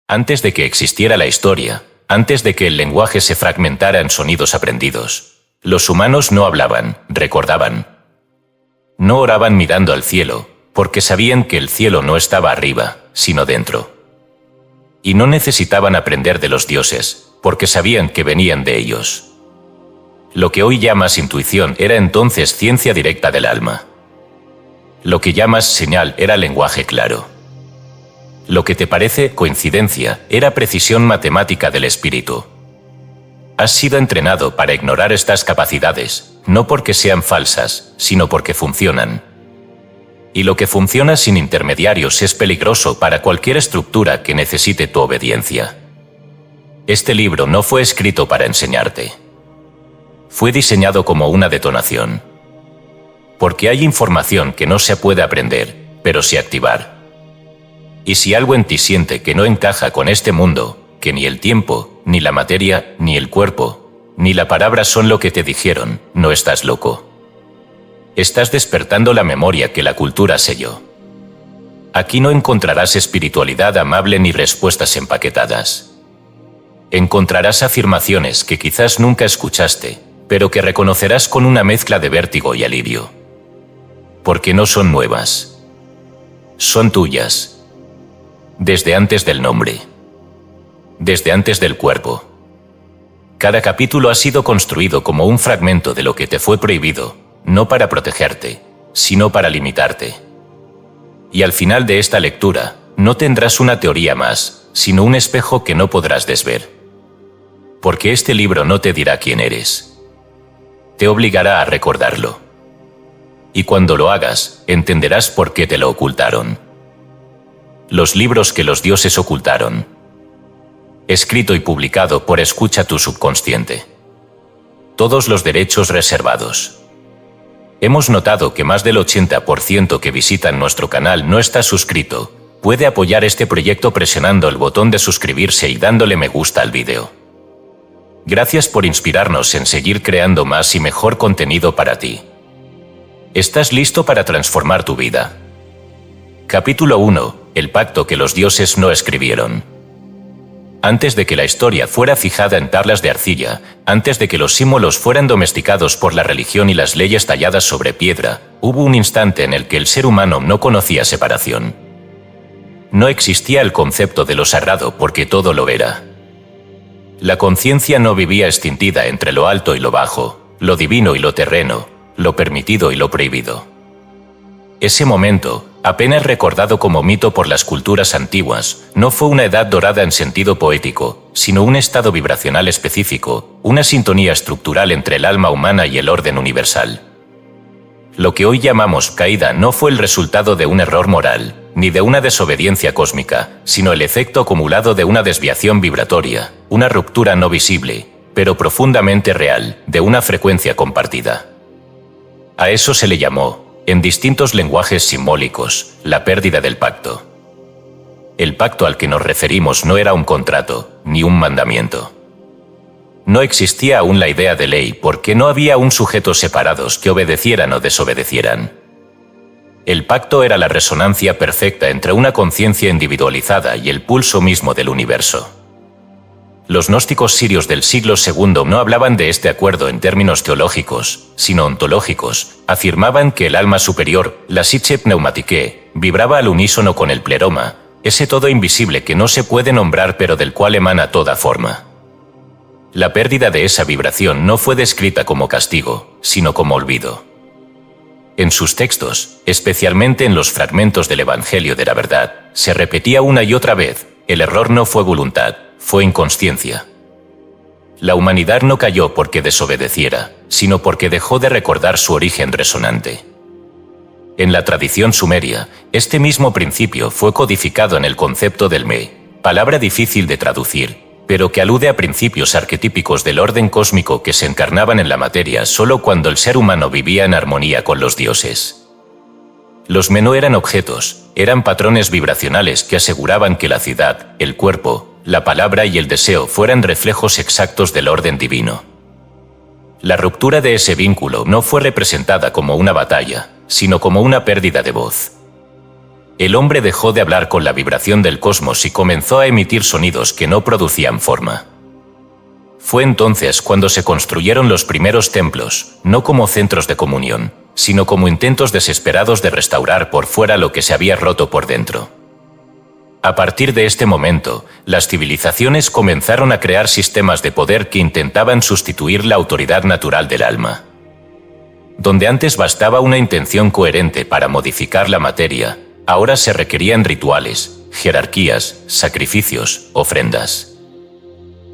Antes de que existiera la historia, antes de que el lenguaje se fragmentara en sonidos aprendidos, los humanos no hablaban, recordaban. No oraban mirando al cielo, porque sabían que el cielo no estaba arriba, sino dentro. Y no necesitaban aprender de los dioses, porque sabían que venían de ellos. Lo que hoy llamas intuición era entonces ciencia directa del alma. Lo que llamas señal era lenguaje claro. Lo que te parece coincidencia era precisión matemática del espíritu. Has sido entrenado para ignorar estas capacidades, no porque sean falsas, sino porque funcionan. Y lo que funciona sin intermediarios es peligroso para cualquier estructura que necesite tu obediencia. Este libro no fue escrito para enseñarte. Fue diseñado como una detonación. Porque hay información que no se puede aprender, pero sí activar. Y si algo en ti siente que no encaja con este mundo, que ni el tiempo, ni la materia, ni el cuerpo, ni la palabra son lo que te dijeron, no estás loco. Estás despertando la memoria que la cultura selló. Aquí no encontrarás espiritualidad amable ni respuestas empaquetadas. Encontrarás afirmaciones que quizás nunca escuchaste, pero que reconocerás con una mezcla de vértigo y alivio. Porque no son nuevas. Son tuyas. Desde antes del nombre. Desde antes del cuerpo. Cada capítulo ha sido construido como un fragmento de lo que te fue prohibido, no para protegerte, sino para limitarte. Y al final de esta lectura, no tendrás una teoría más, sino un espejo que no podrás desver. Porque este libro no te dirá quién eres. Te obligará a recordarlo. Y cuando lo hagas, entenderás por qué te lo ocultaron. Los libros que los dioses ocultaron. Escrito y publicado por escucha tu subconsciente. Todos los derechos reservados. Hemos notado que más del 80% que visitan nuestro canal no está suscrito. Puede apoyar este proyecto presionando el botón de suscribirse y dándole me gusta al vídeo. Gracias por inspirarnos en seguir creando más y mejor contenido para ti. ¿Estás listo para transformar tu vida? Capítulo 1. El pacto que los dioses no escribieron. Antes de que la historia fuera fijada en tablas de arcilla, antes de que los símbolos fueran domesticados por la religión y las leyes talladas sobre piedra, hubo un instante en el que el ser humano no conocía separación. No existía el concepto de lo sagrado porque todo lo era. La conciencia no vivía extintida entre lo alto y lo bajo, lo divino y lo terreno, lo permitido y lo prohibido. Ese momento, apenas recordado como mito por las culturas antiguas, no fue una edad dorada en sentido poético, sino un estado vibracional específico, una sintonía estructural entre el alma humana y el orden universal. Lo que hoy llamamos caída no fue el resultado de un error moral, ni de una desobediencia cósmica, sino el efecto acumulado de una desviación vibratoria, una ruptura no visible, pero profundamente real, de una frecuencia compartida. A eso se le llamó, en distintos lenguajes simbólicos, la pérdida del pacto. El pacto al que nos referimos no era un contrato, ni un mandamiento. No existía aún la idea de ley porque no había aún sujetos separados que obedecieran o desobedecieran. El pacto era la resonancia perfecta entre una conciencia individualizada y el pulso mismo del universo. Los gnósticos sirios del siglo II no hablaban de este acuerdo en términos teológicos, sino ontológicos. Afirmaban que el alma superior, la Psyche Pneumatique, vibraba al unísono con el pleroma, ese todo invisible que no se puede nombrar pero del cual emana toda forma. La pérdida de esa vibración no fue descrita como castigo, sino como olvido. En sus textos, especialmente en los fragmentos del Evangelio de la Verdad, se repetía una y otra vez: el error no fue voluntad, fue inconsciencia. La humanidad no cayó porque desobedeciera, sino porque dejó de recordar su origen resonante. En la tradición sumeria, este mismo principio fue codificado en el concepto del Me, palabra difícil de traducir, pero que alude a principios arquetípicos del orden cósmico que se encarnaban en la materia solo cuando el ser humano vivía en armonía con los dioses. Los Me no eran objetos, eran patrones vibracionales que aseguraban que la ciudad, el cuerpo, la palabra y el deseo fueran reflejos exactos del orden divino. La ruptura de ese vínculo no fue representada como una batalla, sino como una pérdida de voz. el hombre dejó de hablar con la vibración del cosmos y comenzó a emitir sonidos que no producían forma. Fue entonces cuando se construyeron los primeros templos, no como centros de comunión, sino como intentos desesperados de restaurar por fuera lo que se había roto por dentro. A partir de este momento, las civilizaciones comenzaron a crear sistemas de poder que intentaban sustituir la autoridad natural del alma. Donde antes bastaba una intención coherente para modificar la materia, ahora se requerían rituales, jerarquías, sacrificios, ofrendas.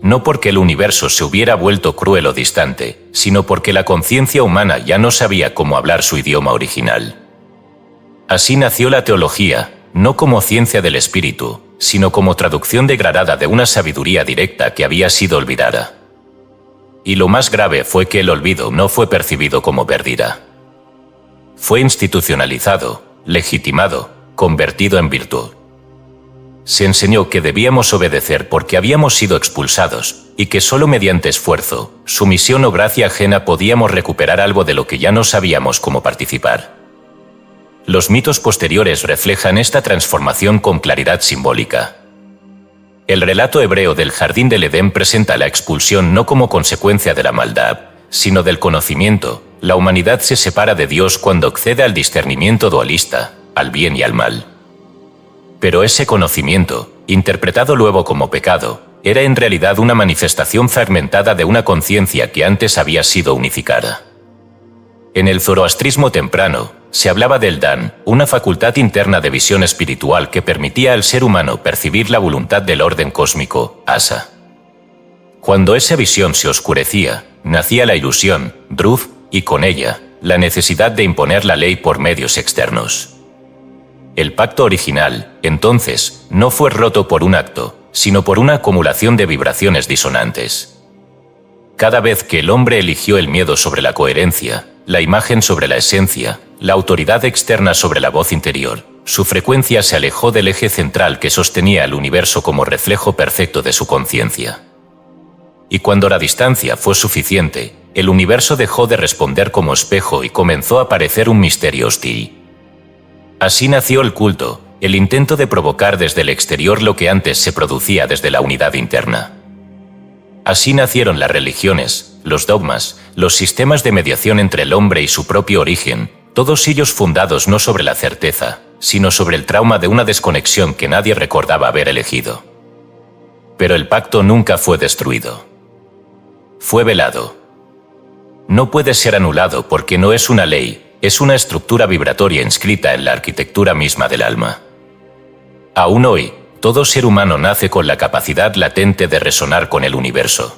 No porque el universo se hubiera vuelto cruel o distante, sino porque la conciencia humana ya no sabía cómo hablar su idioma original. Así nació la teología, no como ciencia del espíritu, sino como traducción degradada de una sabiduría directa que había sido olvidada. Y lo más grave fue que el olvido no fue percibido como pérdida. Fue institucionalizado, legitimado, convertido en virtud. Se enseñó que debíamos obedecer porque habíamos sido expulsados, y que solo mediante esfuerzo, sumisión o gracia ajena podíamos recuperar algo de lo que ya no sabíamos cómo participar. Los mitos posteriores reflejan esta transformación con claridad simbólica. El relato hebreo del Jardín del Edén presenta la expulsión no como consecuencia de la maldad, sino del conocimiento. La humanidad se separa de Dios cuando accede al discernimiento dualista, al bien y al mal. Pero ese conocimiento, interpretado luego como pecado, era en realidad una manifestación fragmentada de una conciencia que antes había sido unificada. En el zoroastrismo temprano, se hablaba del Dan, una facultad interna de visión espiritual que permitía al ser humano percibir la voluntad del orden cósmico, Asa. Cuando esa visión se oscurecía, nacía la ilusión, Druth, y con ella, la necesidad de imponer la ley por medios externos. El pacto original, entonces, no fue roto por un acto, sino por una acumulación de vibraciones disonantes. Cada vez que el hombre eligió el miedo sobre la coherencia, la imagen sobre la esencia, la autoridad externa sobre la voz interior, su frecuencia se alejó del eje central que sostenía al universo como reflejo perfecto de su conciencia. Y cuando la distancia fue suficiente, el universo dejó de responder como espejo y comenzó a parecer un misterio hostil. Así nació el culto, el intento de provocar desde el exterior lo que antes se producía desde la unidad interna. Así nacieron las religiones, los dogmas, los sistemas de mediación entre el hombre y su propio origen, todos ellos fundados no sobre la certeza, sino sobre el trauma de una desconexión que nadie recordaba haber elegido. Pero el pacto nunca fue destruido. Fue velado. No puede ser anulado porque no es una ley, es una estructura vibratoria inscrita en la arquitectura misma del alma. Aún hoy, todo ser humano nace con la capacidad latente de resonar con el universo.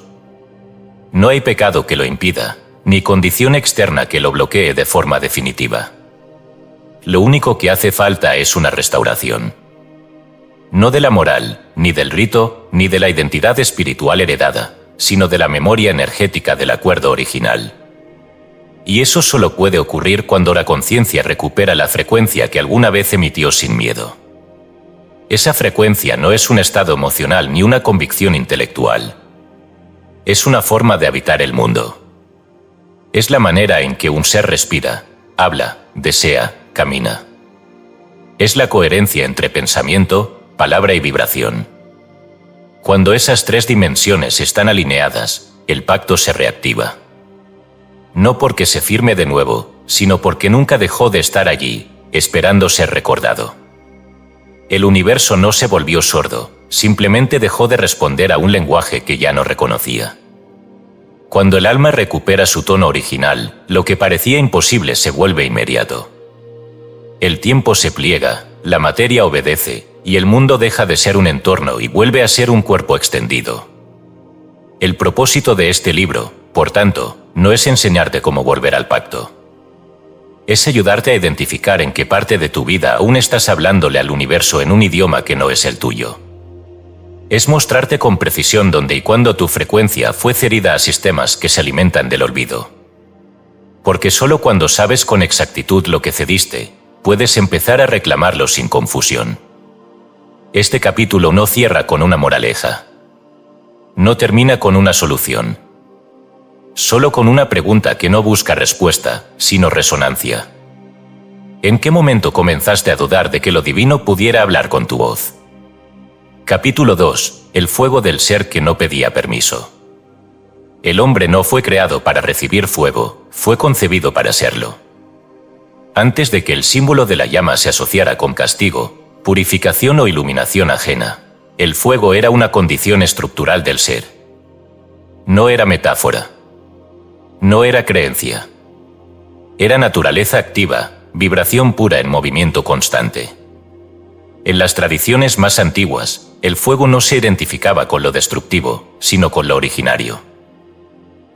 No hay pecado que lo impida, ni condición externa que lo bloquee de forma definitiva. Lo único que hace falta es una restauración. No de la moral, ni del rito, ni de la identidad espiritual heredada, sino de la memoria energética del acuerdo original. Y eso solo puede ocurrir cuando la conciencia recupera la frecuencia que alguna vez emitió sin miedo. Esa frecuencia no es un estado emocional ni una convicción intelectual. Es una forma de habitar el mundo. Es la manera en que un ser respira, habla, desea, camina. Es la coherencia entre pensamiento, palabra y vibración. Cuando esas tres dimensiones están alineadas, el pacto se reactiva. No porque se firme de nuevo, sino porque nunca dejó de estar allí, esperando ser recordado. El universo no se volvió sordo, simplemente dejó de responder a un lenguaje que ya no reconocía. Cuando el alma recupera su tono original, lo que parecía imposible se vuelve inmediato. El tiempo se pliega, la materia obedece, y el mundo deja de ser un entorno y vuelve a ser un cuerpo extendido. El propósito de este libro, por tanto, no es enseñarte cómo volver al pacto. Es ayudarte a identificar en qué parte de tu vida aún estás hablándole al universo en un idioma que no es el tuyo. Es mostrarte con precisión dónde y cuándo tu frecuencia fue cedida a sistemas que se alimentan del olvido. Porque solo cuando sabes con exactitud lo que cediste, puedes empezar a reclamarlo sin confusión. Este capítulo no cierra con una moraleja. No termina con una solución. Solo con una pregunta que no busca respuesta, sino resonancia. ¿En qué momento comenzaste a dudar de que lo divino pudiera hablar con tu voz? Capítulo 2. El fuego del ser que no pedía permiso. El hombre no fue creado para recibir fuego, fue concebido para serlo. Antes de que el símbolo de la llama se asociara con castigo, purificación o iluminación ajena, el fuego era una condición estructural del ser. No era metáfora. No era creencia. Era naturaleza activa, vibración pura en movimiento constante. En las tradiciones más antiguas, el fuego no se identificaba con lo destructivo, sino con lo originario.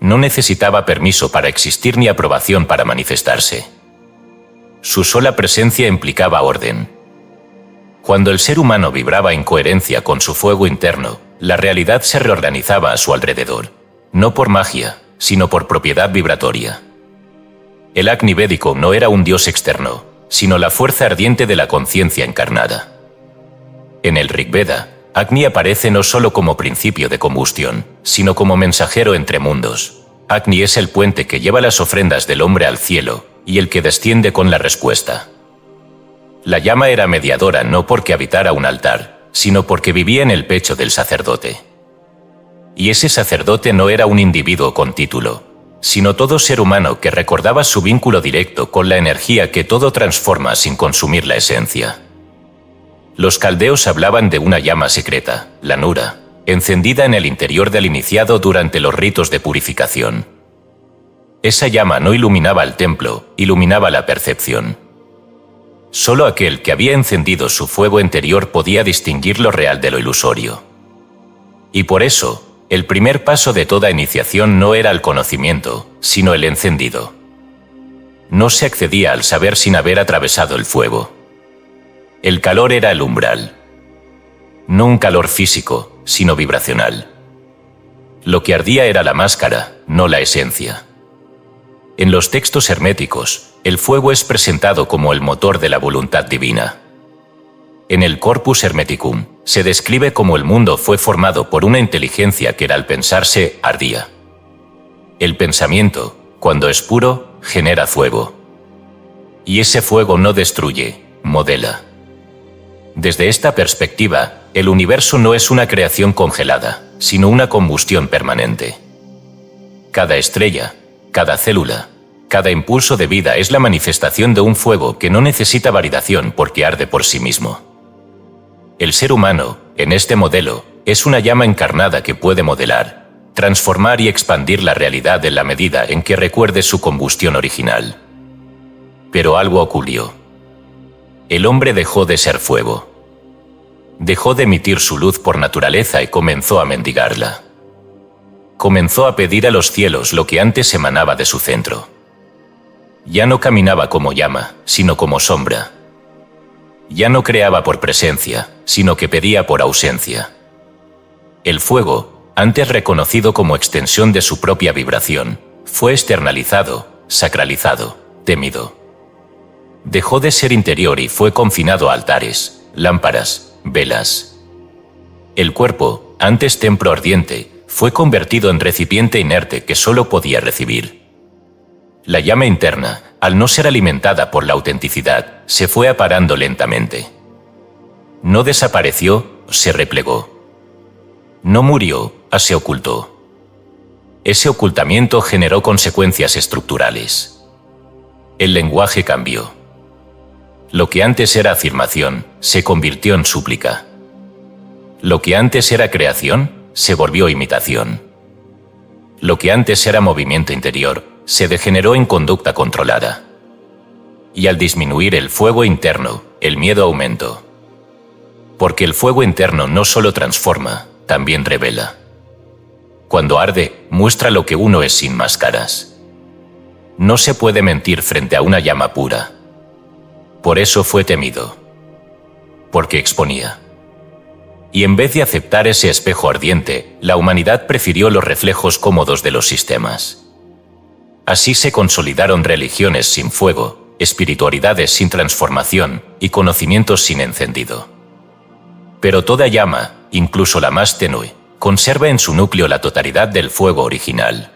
No necesitaba permiso para existir ni aprobación para manifestarse. Su sola presencia implicaba orden. Cuando el ser humano vibraba en coherencia con su fuego interno, la realidad se reorganizaba a su alrededor, no por magia, sino por propiedad vibratoria. El Agni védico no era un dios externo, sino la fuerza ardiente de la conciencia encarnada. En el Rig Veda, Agni aparece no solo como principio de combustión, sino como mensajero entre mundos. Agni es el puente que lleva las ofrendas del hombre al cielo, y el que desciende con la respuesta. La llama era mediadora no porque habitara un altar, sino porque vivía en el pecho del sacerdote. Y ese sacerdote no era un individuo con título, sino todo ser humano que recordaba su vínculo directo con la energía que todo transforma sin consumir la esencia. Los caldeos hablaban de una llama secreta, la Nura, encendida en el interior del iniciado durante los ritos de purificación. Esa llama no iluminaba el templo, iluminaba la percepción. Solo aquel que había encendido su fuego interior podía distinguir lo real de lo ilusorio. Y por eso, el primer paso de toda iniciación no era el conocimiento, sino el encendido. No se accedía al saber sin haber atravesado el fuego. El calor era el umbral. No un calor físico, sino vibracional. Lo que ardía era la máscara, no la esencia. En los textos herméticos, el fuego es presentado como el motor de la voluntad divina. En el Corpus Hermeticum, se describe cómo el mundo fue formado por una inteligencia que al pensarse, ardía. El pensamiento, cuando es puro, genera fuego. Y ese fuego no destruye, modela. Desde esta perspectiva, el universo no es una creación congelada, sino una combustión permanente. Cada estrella, cada célula, cada impulso de vida es la manifestación de un fuego que no necesita validación porque arde por sí mismo. El ser humano, en este modelo, es una llama encarnada que puede modelar, transformar y expandir la realidad en la medida en que recuerde su combustión original. Pero algo ocurrió. El hombre dejó de ser fuego. Dejó de emitir su luz por naturaleza y comenzó a mendigarla. Comenzó a pedir a los cielos lo que antes emanaba de su centro. Ya no caminaba como llama, sino como sombra. Ya no creaba por presencia, sino que pedía por ausencia. El fuego, antes reconocido como extensión de su propia vibración, fue externalizado, sacralizado, temido. Dejó de ser interior y fue confinado a altares, lámparas, velas. El cuerpo, antes templo ardiente, fue convertido en recipiente inerte que solo podía recibir. La llama interna, al no ser alimentada por la autenticidad, se fue apagando lentamente. No desapareció, se replegó. No murió, se ocultó. Ese ocultamiento generó consecuencias estructurales. El lenguaje cambió. Lo que antes era afirmación, se convirtió en súplica. Lo que antes era creación, se volvió imitación. Lo que antes era movimiento interior, se degeneró en conducta controlada. Y al disminuir el fuego interno, el miedo aumentó. Porque el fuego interno no solo transforma, también revela. Cuando arde, muestra lo que uno es sin máscaras. No se puede mentir frente a una llama pura. Por eso fue temido. Porque exponía. Y en vez de aceptar ese espejo ardiente, la humanidad prefirió los reflejos cómodos de los sistemas. Así se consolidaron religiones sin fuego, espiritualidades sin transformación y conocimientos sin encendido. Pero toda llama, incluso la más tenue, conserva en su núcleo la totalidad del fuego original.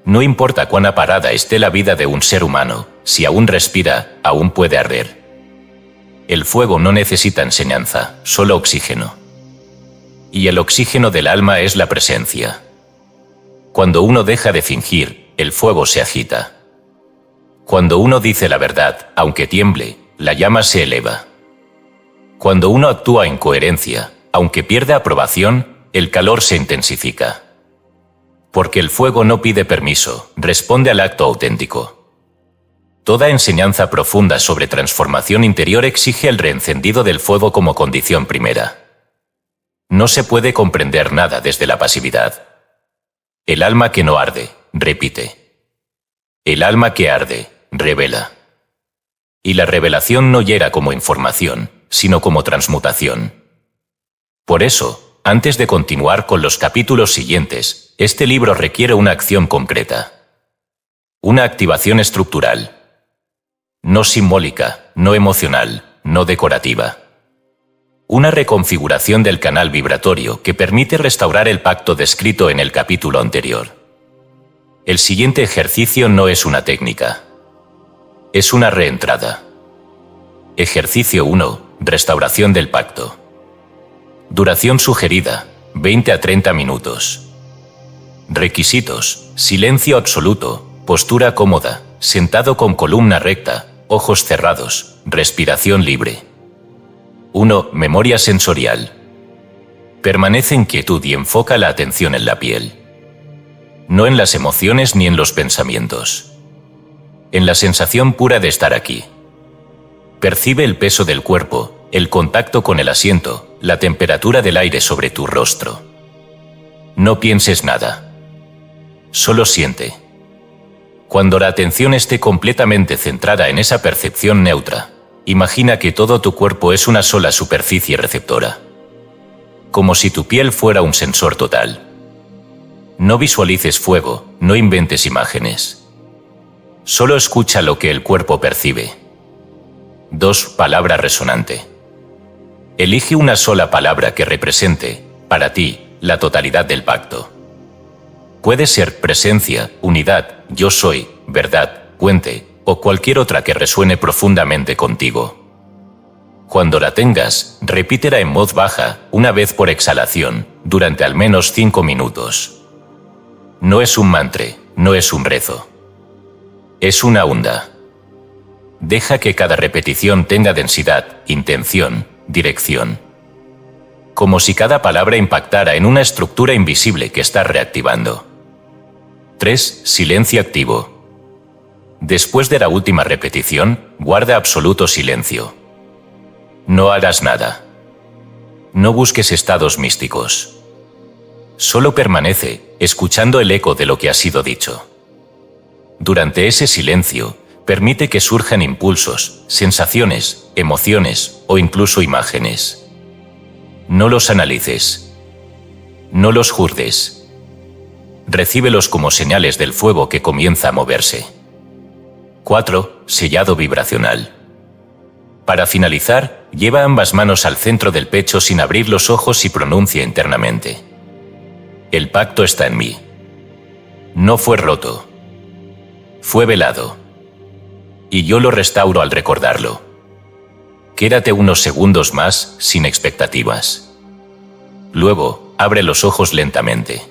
No importa cuán aparada esté la vida de un ser humano, si aún respira, aún puede arder. El fuego no necesita enseñanza, solo oxígeno. Y el oxígeno del alma es la presencia. Cuando uno deja de fingir, el fuego se agita. Cuando uno dice la verdad, aunque tiemble, la llama se eleva. Cuando uno actúa en coherencia, aunque pierda aprobación, el calor se intensifica. Porque el fuego no pide permiso, responde al acto auténtico. Toda enseñanza profunda sobre transformación interior exige el reencendido del fuego como condición primera. No se puede comprender nada desde la pasividad. El alma que no arde, repite. El alma que arde, revela. Y la revelación no llega como información, sino como transmutación. Por eso, antes de continuar con los capítulos siguientes, este libro requiere una acción concreta. Una activación estructural. No simbólica, no emocional, no decorativa. Una reconfiguración del canal vibratorio que permite restaurar el pacto descrito en el capítulo anterior. El siguiente ejercicio no es una técnica. Es una reentrada. Ejercicio 1. Restauración del pacto. Duración sugerida, 20 a 30 minutos. Requisitos: silencio absoluto, postura cómoda, sentado con columna recta, ojos cerrados, respiración libre. 1. Memoria sensorial. Permanece en quietud y enfoca la atención en la piel. No en las emociones ni en los pensamientos. En la sensación pura de estar aquí. Percibe el peso del cuerpo, el contacto con el asiento, la temperatura del aire sobre tu rostro. No pienses nada. Solo siente. Cuando la atención esté completamente centrada en esa percepción neutra, imagina que todo tu cuerpo es una sola superficie receptora. Como si tu piel fuera un sensor total. No visualices fuego, no inventes imágenes. Solo escucha lo que el cuerpo percibe. 2. Palabra resonante. Elige una sola palabra que represente, para ti, la totalidad del pacto. Puede ser presencia, unidad, yo soy, verdad, puente, o cualquier otra que resuene profundamente contigo. Cuando la tengas, repítela en voz baja, una vez por exhalación, durante al menos 5 minutos. No es un mantra, no es un rezo. Es una onda. Deja que cada repetición tenga densidad, intención, dirección. Como si cada palabra impactara en una estructura invisible que estás reactivando. 3. Silencio activo. Después de la última repetición, guarda absoluto silencio. No hagas nada. No busques estados místicos. Solo permanece, escuchando el eco de lo que ha sido dicho. Durante ese silencio, permite que surjan impulsos, sensaciones, emociones o incluso imágenes. No los analices. No los juzgues. Recíbelos como señales del fuego que comienza a moverse. 4. Sellado vibracional. Para finalizar, lleva ambas manos al centro del pecho sin abrir los ojos y pronuncia internamente. El pacto está en mí. No fue roto. Fue velado. Y yo lo restauro al recordarlo. Quédate unos segundos más, sin expectativas. Luego, abre los ojos lentamente.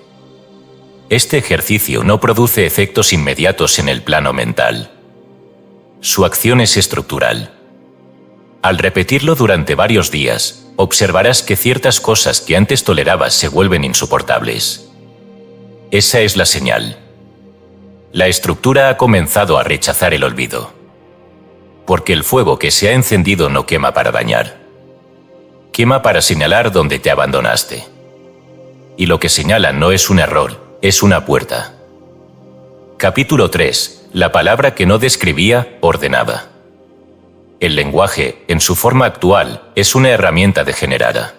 Este ejercicio no produce efectos inmediatos en el plano mental. Su acción es estructural. Al repetirlo durante varios días, observarás que ciertas cosas que antes tolerabas se vuelven insoportables. Esa es la señal. La estructura ha comenzado a rechazar el olvido. Porque el fuego que se ha encendido no quema para dañar. Quema para señalar dónde te abandonaste. Y lo que señala no es un error, es una puerta. Capítulo 3. La palabra que no describía, ordenaba. El lenguaje, en su forma actual, es una herramienta degenerada.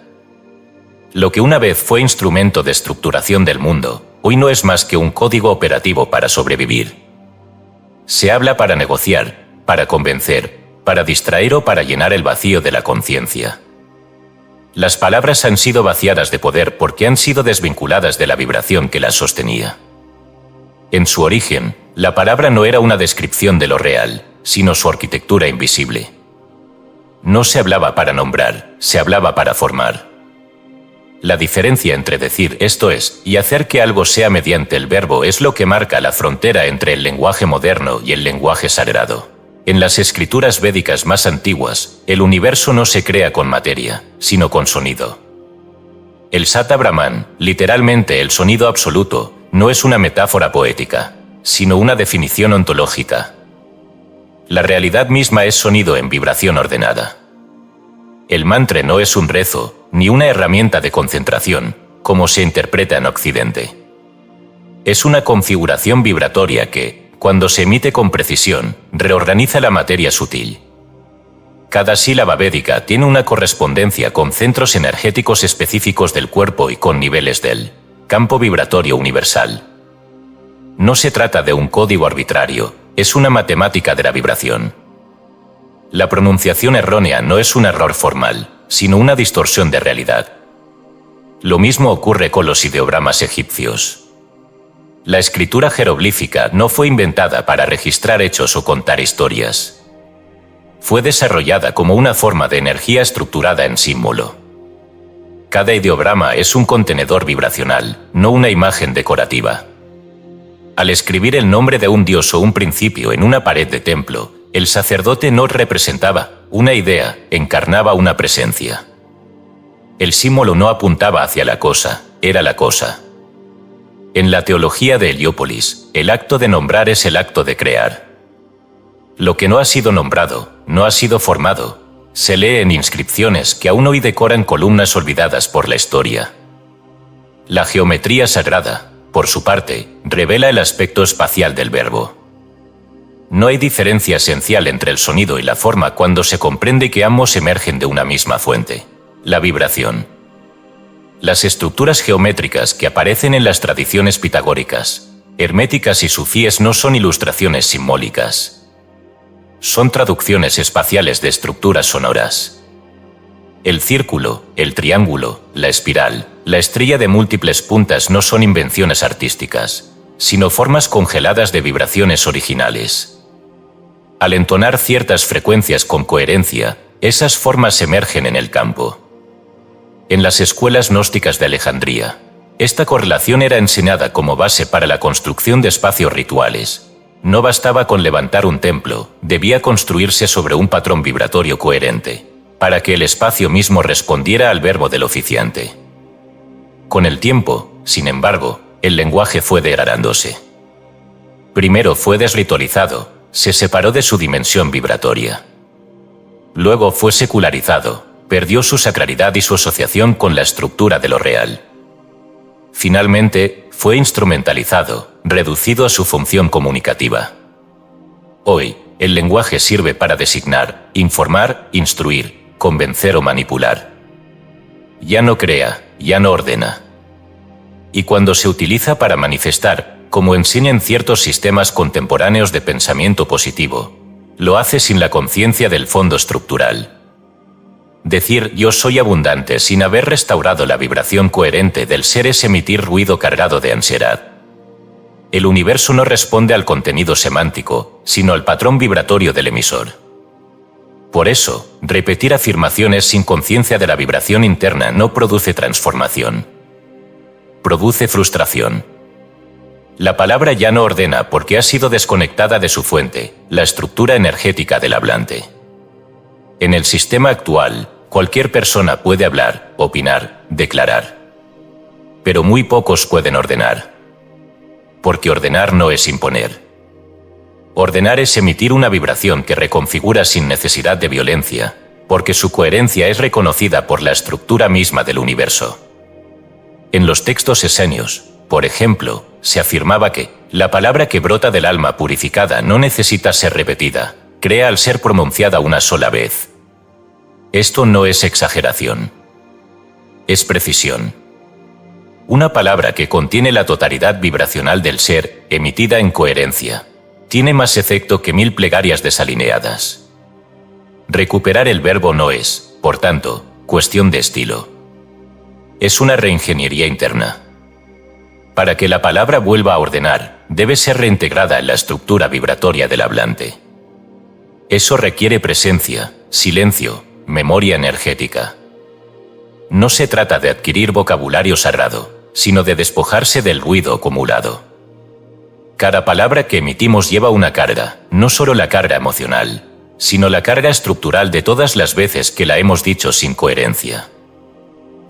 Lo que una vez fue instrumento de estructuración del mundo, hoy no es más que un código operativo para sobrevivir. Se habla para negociar, para convencer, para distraer o para llenar el vacío de la conciencia. Las palabras han sido vaciadas de poder porque han sido desvinculadas de la vibración que las sostenía. En su origen, la palabra no era una descripción de lo real, sino su arquitectura invisible. No se hablaba para nombrar, se hablaba para formar. La diferencia entre decir esto es y hacer que algo sea mediante el verbo es lo que marca la frontera entre el lenguaje moderno y el lenguaje sagrado. En las escrituras védicas más antiguas, el universo no se crea con materia, sino con sonido. El Sata Brahman, literalmente el sonido absoluto, no es una metáfora poética, sino una definición ontológica. La realidad misma es sonido en vibración ordenada. El mantra no es un rezo, ni una herramienta de concentración, como se interpreta en Occidente. Es una configuración vibratoria que, cuando se emite con precisión, reorganiza la materia sutil. Cada sílaba védica tiene una correspondencia con centros energéticos específicos del cuerpo y con niveles del campo vibratorio universal. No se trata de un código arbitrario, es una matemática de la vibración. La pronunciación errónea no es un error formal, sino una distorsión de realidad. Lo mismo ocurre con los ideogramas egipcios. La escritura jeroglífica no fue inventada para registrar hechos o contar historias. Fue desarrollada como una forma de energía estructurada en símbolo. Cada ideograma es un contenedor vibracional, no una imagen decorativa. Al escribir el nombre de un dios o un principio en una pared de templo, el sacerdote no representaba una idea, encarnaba una presencia. El símbolo no apuntaba hacia la cosa, era la cosa. En la teología de Heliópolis, el acto de nombrar es el acto de crear. Lo que no ha sido nombrado, no ha sido formado, se lee en inscripciones que aún hoy decoran columnas olvidadas por la historia. La geometría sagrada, por su parte, revela el aspecto espacial del verbo. No hay diferencia esencial entre el sonido y la forma cuando se comprende que ambos emergen de una misma fuente, la vibración. Las estructuras geométricas que aparecen en las tradiciones pitagóricas, herméticas y sufíes no son ilustraciones simbólicas. Son traducciones espaciales de estructuras sonoras. El círculo, el triángulo, la espiral, la estrella de múltiples puntas no son invenciones artísticas, sino formas congeladas de vibraciones originales. Al entonar ciertas frecuencias con coherencia, esas formas emergen en el campo. En las escuelas gnósticas de Alejandría, esta correlación era enseñada como base para la construcción de espacios rituales. No bastaba con levantar un templo, debía construirse sobre un patrón vibratorio coherente, para que el espacio mismo respondiera al verbo del oficiante. Con el tiempo, sin embargo, el lenguaje fue degradándose. Primero fue desritualizado, se separó de su dimensión vibratoria. Luego fue secularizado, perdió su sacralidad y su asociación con la estructura de lo real. Finalmente, fue instrumentalizado, reducido a su función comunicativa. Hoy, el lenguaje sirve para designar, informar, instruir, convencer o manipular. Ya no crea, ya no ordena. Y cuando se utiliza para manifestar, como enseñan ciertos sistemas contemporáneos de pensamiento positivo, lo hace sin la conciencia del fondo estructural. Decir yo soy abundante sin haber restaurado la vibración coherente del ser es emitir ruido cargado de ansiedad. El universo no responde al contenido semántico, sino al patrón vibratorio del emisor. Por eso, repetir afirmaciones sin conciencia de la vibración interna no produce transformación. Produce frustración. La palabra ya no ordena porque ha sido desconectada de su fuente, la estructura energética del hablante. En el sistema actual, cualquier persona puede hablar, opinar, declarar. Pero muy pocos pueden ordenar. Porque ordenar no es imponer. Ordenar es emitir una vibración que reconfigura sin necesidad de violencia, porque su coherencia es reconocida por la estructura misma del universo. En los textos esenios, por ejemplo, se afirmaba que la palabra que brota del alma purificada no necesita ser repetida, crea al ser pronunciada una sola vez. Esto no es exageración. Es precisión. Una palabra que contiene la totalidad vibracional del ser, emitida en coherencia, tiene más efecto que 1000 plegarias desalineadas. Recuperar el verbo no es, por tanto, cuestión de estilo. Es una reingeniería interna. Para que la palabra vuelva a ordenar, debe ser reintegrada en la estructura vibratoria del hablante. Eso requiere presencia, silencio, memoria energética. No se trata de adquirir vocabulario sagrado, sino de despojarse del ruido acumulado. Cada palabra que emitimos lleva una carga, no solo la carga emocional, sino la carga estructural de todas las veces que la hemos dicho sin coherencia.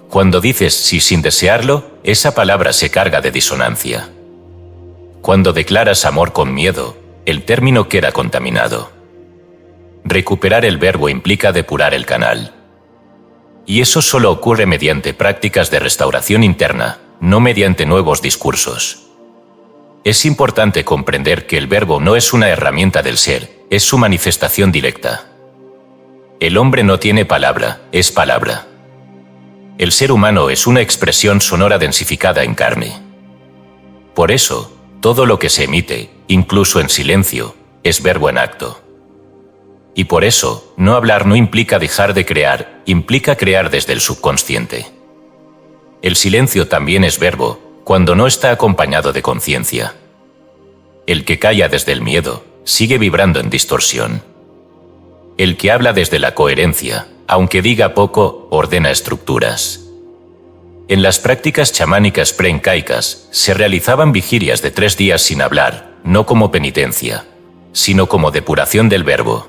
Cuando dices sí sin desearlo, esa palabra se carga de disonancia. Cuando declaras amor con miedo, el término queda contaminado. Recuperar el verbo implica depurar el canal. Y eso solo ocurre mediante prácticas de restauración interna, no mediante nuevos discursos. Es importante comprender que el verbo no es una herramienta del ser, es su manifestación directa. El hombre no tiene palabra, es palabra. El ser humano es una expresión sonora densificada en carne. Por eso, todo lo que se emite, incluso en silencio, es verbo en acto. Y por eso, no hablar no implica dejar de crear, implica crear desde el subconsciente. El silencio también es verbo, cuando no está acompañado de conciencia. El que calla desde el miedo, sigue vibrando en distorsión. El que habla desde la coherencia, aunque diga poco, ordena estructuras. En las prácticas chamánicas preincaicas, se realizaban vigilias de 3 días sin hablar, no como penitencia, sino como depuración del verbo.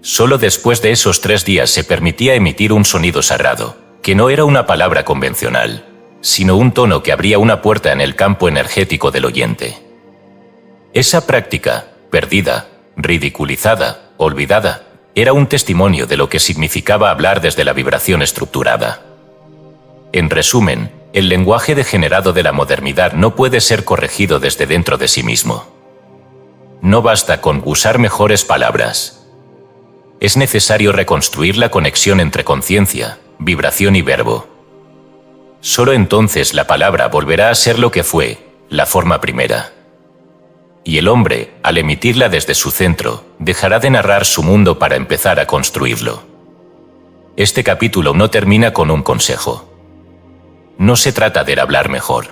Solo después de esos 3 días se permitía emitir un sonido sagrado, que no era una palabra convencional, sino un tono que abría una puerta en el campo energético del oyente. Esa práctica, perdida, ridiculizada, olvidada, era un testimonio de lo que significaba hablar desde la vibración estructurada. En resumen, el lenguaje degenerado de la modernidad no puede ser corregido desde dentro de sí mismo. No basta con usar mejores palabras. Es necesario reconstruir la conexión entre conciencia, vibración y verbo. Solo entonces la palabra volverá a ser lo que fue, la forma primera. Y el hombre, al emitirla desde su centro, dejará de narrar su mundo para empezar a construirlo. Este capítulo no termina con un consejo. No se trata de hablar mejor.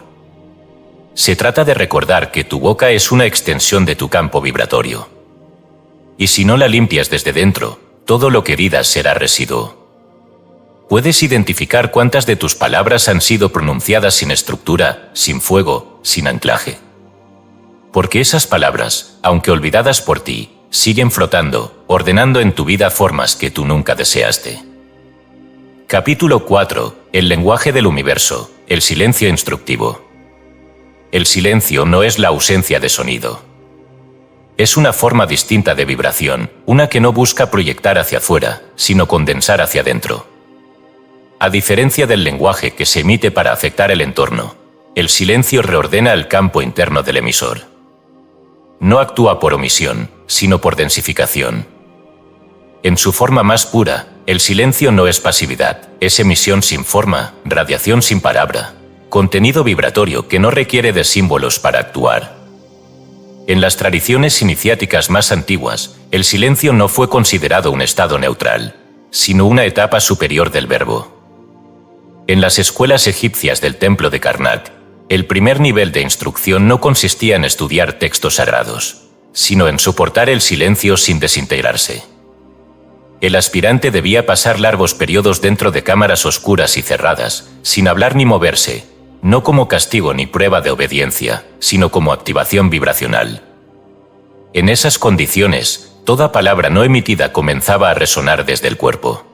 Se trata de recordar que tu boca es una extensión de tu campo vibratorio. Y si no la limpias desde dentro, todo lo que digas será residuo. Puedes identificar cuántas de tus palabras han sido pronunciadas sin estructura, sin fuego, sin anclaje. Porque esas palabras, aunque olvidadas por ti, siguen flotando, ordenando en tu vida formas que tú nunca deseaste. Capítulo 4. El lenguaje del universo, el silencio instructivo. El silencio no es la ausencia de sonido. Es una forma distinta de vibración, una que no busca proyectar hacia afuera, sino condensar hacia adentro. A diferencia del lenguaje que se emite para afectar el entorno, el silencio reordena el campo interno del emisor. No actúa por omisión, sino por densificación. En su forma más pura, el silencio no es pasividad, es emisión sin forma, radiación sin palabra, contenido vibratorio que no requiere de símbolos para actuar. En las tradiciones iniciáticas más antiguas, el silencio no fue considerado un estado neutral, sino una etapa superior del verbo. En las escuelas egipcias del templo de Karnak, el primer nivel de instrucción no consistía en estudiar textos sagrados, sino en soportar el silencio sin desintegrarse. El aspirante debía pasar largos periodos dentro de cámaras oscuras y cerradas, sin hablar ni moverse, no como castigo ni prueba de obediencia, sino como activación vibracional. En esas condiciones, toda palabra no emitida comenzaba a resonar desde el cuerpo.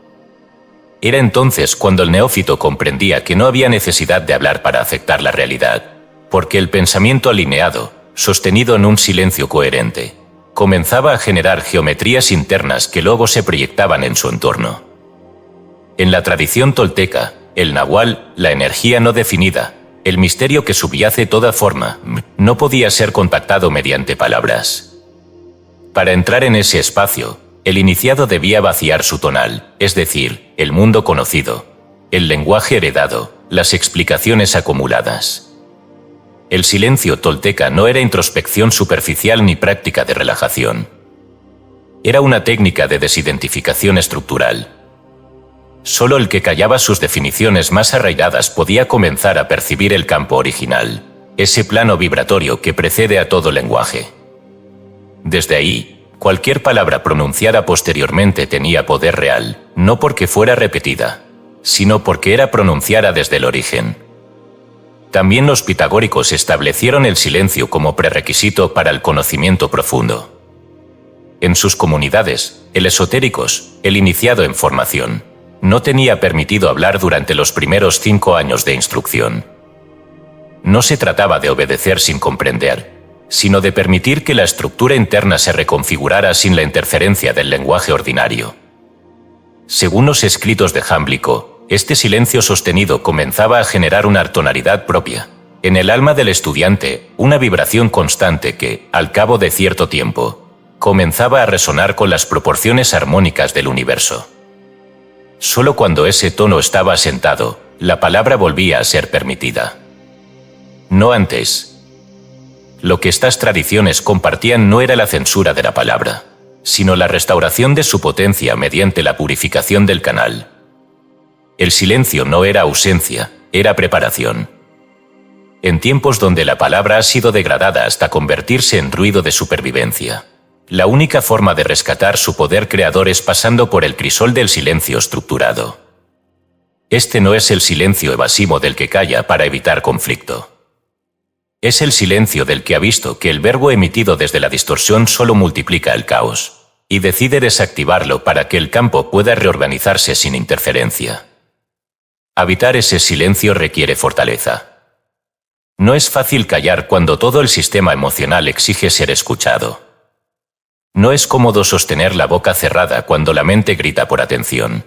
Era entonces cuando el neófito comprendía que no había necesidad de hablar para afectar la realidad, porque el pensamiento alineado, sostenido en un silencio coherente, comenzaba a generar geometrías internas que luego se proyectaban en su entorno. En la tradición tolteca, el nahual, la energía no definida, el misterio que subyace toda forma, no podía ser contactado mediante palabras. Para entrar en ese espacio, el iniciado debía vaciar su tonal, es decir, el mundo conocido, el lenguaje heredado, las explicaciones acumuladas. El silencio tolteca no era introspección superficial ni práctica de relajación. Era una técnica de desidentificación estructural. Solo el que callaba sus definiciones más arraigadas podía comenzar a percibir el campo original, ese plano vibratorio que precede a todo lenguaje. Desde ahí, cualquier palabra pronunciada posteriormente tenía poder real, no porque fuera repetida, sino porque era pronunciada desde el origen. También los pitagóricos establecieron el silencio como prerequisito para el conocimiento profundo. En sus comunidades, el esotéricos, el iniciado en formación, no tenía permitido hablar durante los primeros 5 años de instrucción. No se trataba de obedecer sin comprender, sino de permitir que la estructura interna se reconfigurara sin la interferencia del lenguaje ordinario. Según los escritos de Jámblico, este silencio sostenido comenzaba a generar una tonalidad propia, en el alma del estudiante, una vibración constante que, al cabo de cierto tiempo, comenzaba a resonar con las proporciones armónicas del universo. Solo cuando ese tono estaba asentado, la palabra volvía a ser permitida. No antes. Lo que estas tradiciones compartían no era la censura de la palabra, sino la restauración de su potencia mediante la purificación del canal. El silencio no era ausencia, era preparación. En tiempos donde la palabra ha sido degradada hasta convertirse en ruido de supervivencia, la única forma de rescatar su poder creador es pasando por el crisol del silencio estructurado. Este no es el silencio evasivo del que calla para evitar conflicto. Es el silencio del que ha visto que el verbo emitido desde la distorsión solo multiplica el caos, y decide desactivarlo para que el campo pueda reorganizarse sin interferencia. Habitar ese silencio requiere fortaleza. No es fácil callar cuando todo el sistema emocional exige ser escuchado. No es cómodo sostener la boca cerrada cuando la mente grita por atención.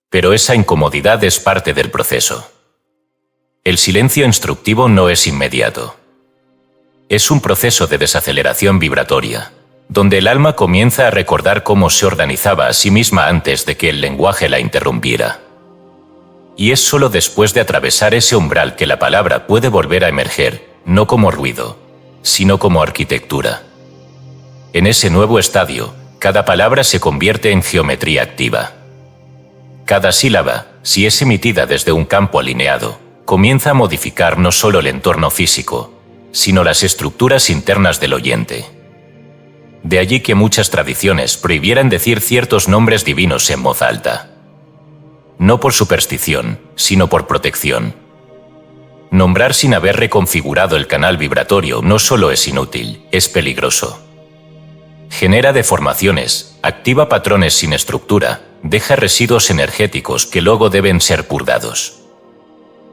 Pero esa incomodidad es parte del proceso. El silencio instructivo no es inmediato. Es un proceso de desaceleración vibratoria, donde el alma comienza a recordar cómo se organizaba a sí misma antes de que el lenguaje la interrumpiera. Y es solo después de atravesar ese umbral que la palabra puede volver a emerger, no como ruido, sino como arquitectura. En ese nuevo estadio, cada palabra se convierte en geometría activa. Cada sílaba, si es emitida desde un campo alineado, comienza a modificar no solo el entorno físico, sino las estructuras internas del oyente. De allí que muchas tradiciones prohibieran decir ciertos nombres divinos en voz alta. No por superstición, sino por protección. Nombrar sin haber reconfigurado el canal vibratorio no solo es inútil, es peligroso. Genera deformaciones, activa patrones sin estructura, deja residuos energéticos que luego deben ser purgados.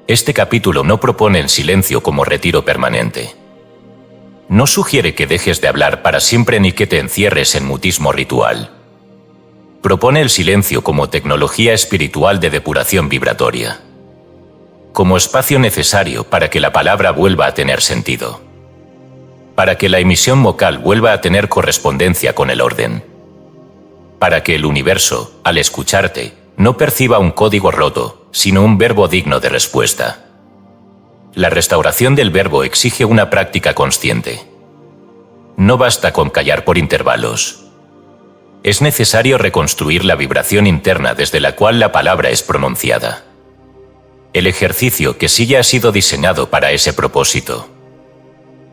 Este capítulo no propone el silencio como retiro permanente. No sugiere que dejes de hablar para siempre ni que te encierres en mutismo ritual. Propone el silencio como tecnología espiritual de depuración vibratoria. Como espacio necesario para que la palabra vuelva a tener sentido. Para que la emisión vocal vuelva a tener correspondencia con el orden. Para que el universo, al escucharte, no perciba un código roto, sino un verbo digno de respuesta. La restauración del verbo exige una práctica consciente. No basta con callar por intervalos. Es necesario reconstruir la vibración interna desde la cual la palabra es pronunciada. El ejercicio que sí ya ha sido diseñado para ese propósito.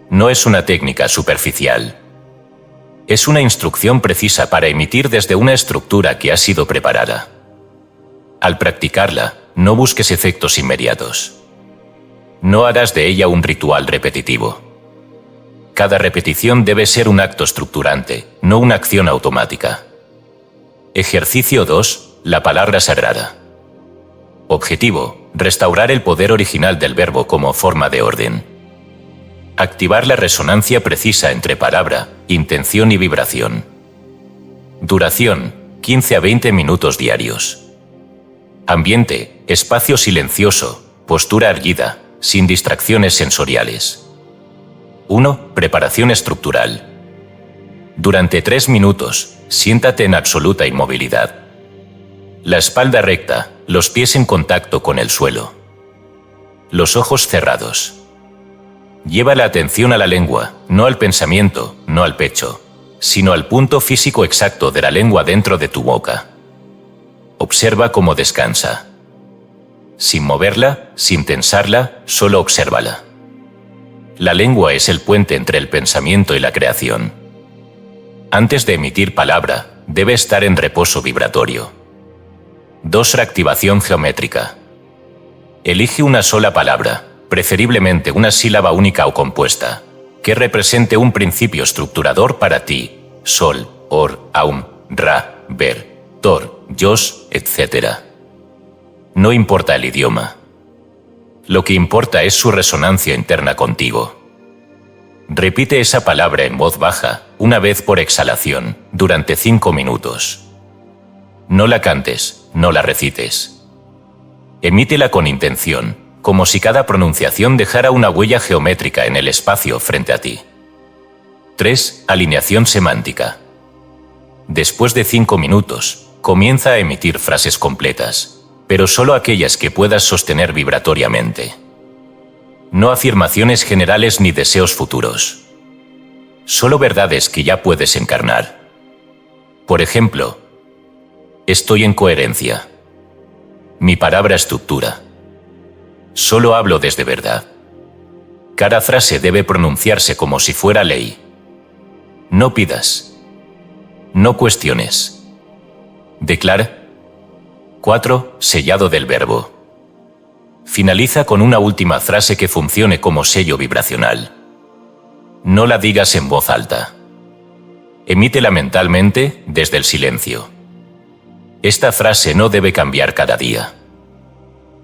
No es una técnica superficial. Es una instrucción precisa para emitir desde una estructura que ha sido preparada. Al practicarla, no busques efectos inmediatos. No harás de ella un ritual repetitivo. Cada repetición debe ser un acto estructurante, no una acción automática. Ejercicio 2. La palabra sagrada. Objetivo: restaurar el poder original del verbo como forma de orden. Activar la resonancia precisa entre palabra, intención y vibración. Duración: 15 a 20 minutos diarios. Ambiente: espacio silencioso, postura erguida, sin distracciones sensoriales. 1. Preparación estructural. Durante 3 minutos, siéntate en absoluta inmovilidad. La espalda recta, los pies en contacto con el suelo. Los ojos cerrados. Lleva la atención a la lengua, no al pensamiento, no al pecho, sino al punto físico exacto de la lengua dentro de tu boca. Observa cómo descansa. Sin moverla, sin tensarla, solo obsérvala. La lengua es el puente entre el pensamiento y la creación. Antes de emitir palabra, debe estar en reposo vibratorio. 2. Reactivación geométrica. Elige una sola palabra, preferiblemente una sílaba única o compuesta, que represente un principio estructurador para ti: sol, or, aum, ra, ver, tor, yos, etc. No importa el idioma. Lo que importa es su resonancia interna contigo. Repite esa palabra en voz baja, una vez por exhalación, durante 5 minutos. No la cantes, no la recites. Emítela con intención, como si cada pronunciación dejara una huella geométrica en el espacio frente a ti. 3. Alineación semántica. Después de 5 minutos, comienza a emitir frases completas, pero solo aquellas que puedas sostener vibratoriamente. No afirmaciones generales ni deseos futuros. Solo verdades que ya puedes encarnar. Por ejemplo, estoy en coherencia. Mi palabra estructura. Solo hablo desde verdad. Cada frase debe pronunciarse como si fuera ley. No pidas. No cuestiones. Declara. 4. Sellado del verbo. Finaliza con una última frase que funcione como sello vibracional. No la digas en voz alta. Emítela mentalmente, desde el silencio. Esta frase no debe cambiar cada día.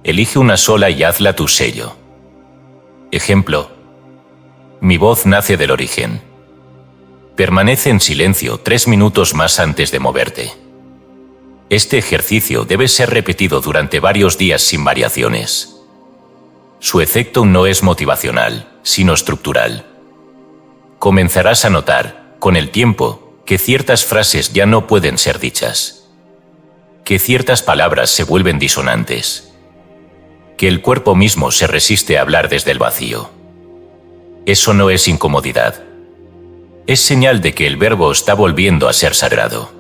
Elige una sola y hazla tu sello. Ejemplo: mi voz nace del origen. Permanece en silencio 3 minutos más antes de moverte. Este ejercicio debe ser repetido durante varios días sin variaciones. Su efecto no es motivacional, sino estructural. Comenzarás a notar, con el tiempo, que ciertas frases ya no pueden ser dichas. Que ciertas palabras se vuelven disonantes. Que el cuerpo mismo se resiste a hablar desde el vacío. Eso no es incomodidad. Es señal de que el verbo está volviendo a ser sagrado.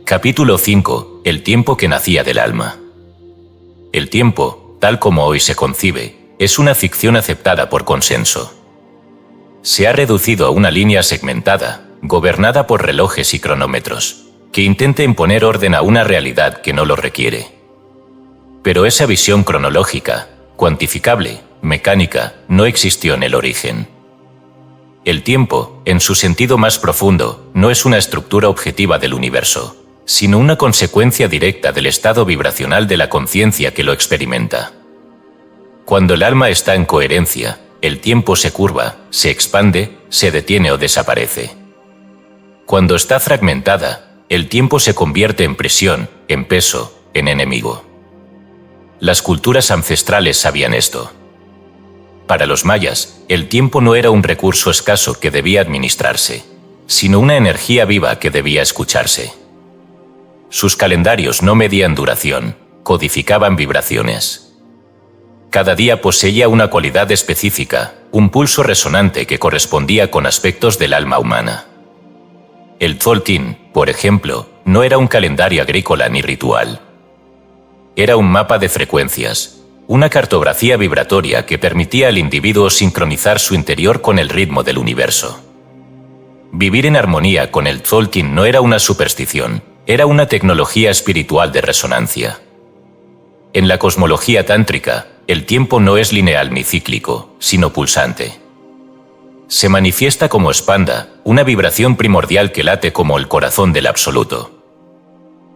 Capítulo 5. El tiempo que nacía del alma. El tiempo, tal como hoy se concibe, es una ficción aceptada por consenso. Se ha reducido a una línea segmentada, gobernada por relojes y cronómetros, que intenta imponer orden a una realidad que no lo requiere. Pero esa visión cronológica, cuantificable, mecánica, no existió en el origen. El tiempo, en su sentido más profundo, no es una estructura objetiva del universo, sino una consecuencia directa del estado vibracional de la conciencia que lo experimenta. Cuando el alma está en coherencia, el tiempo se curva, se expande, se detiene o desaparece. Cuando está fragmentada, el tiempo se convierte en presión, en peso, en enemigo. Las culturas ancestrales sabían esto. Para los mayas, el tiempo no era un recurso escaso que debía administrarse, sino una energía viva que debía escucharse. Sus calendarios no medían duración, codificaban vibraciones. Cada día poseía una cualidad específica, un pulso resonante que correspondía con aspectos del alma humana. El Tzolt'in, por ejemplo, no era un calendario agrícola ni ritual. Era un mapa de frecuencias, una cartografía vibratoria que permitía al individuo sincronizar su interior con el ritmo del universo. Vivir en armonía con el Tzolt'in no era una superstición, era una tecnología espiritual de resonancia. En la cosmología tántrica, el tiempo no es lineal ni cíclico, sino pulsante. Se manifiesta como espanda, una vibración primordial que late como el corazón del absoluto.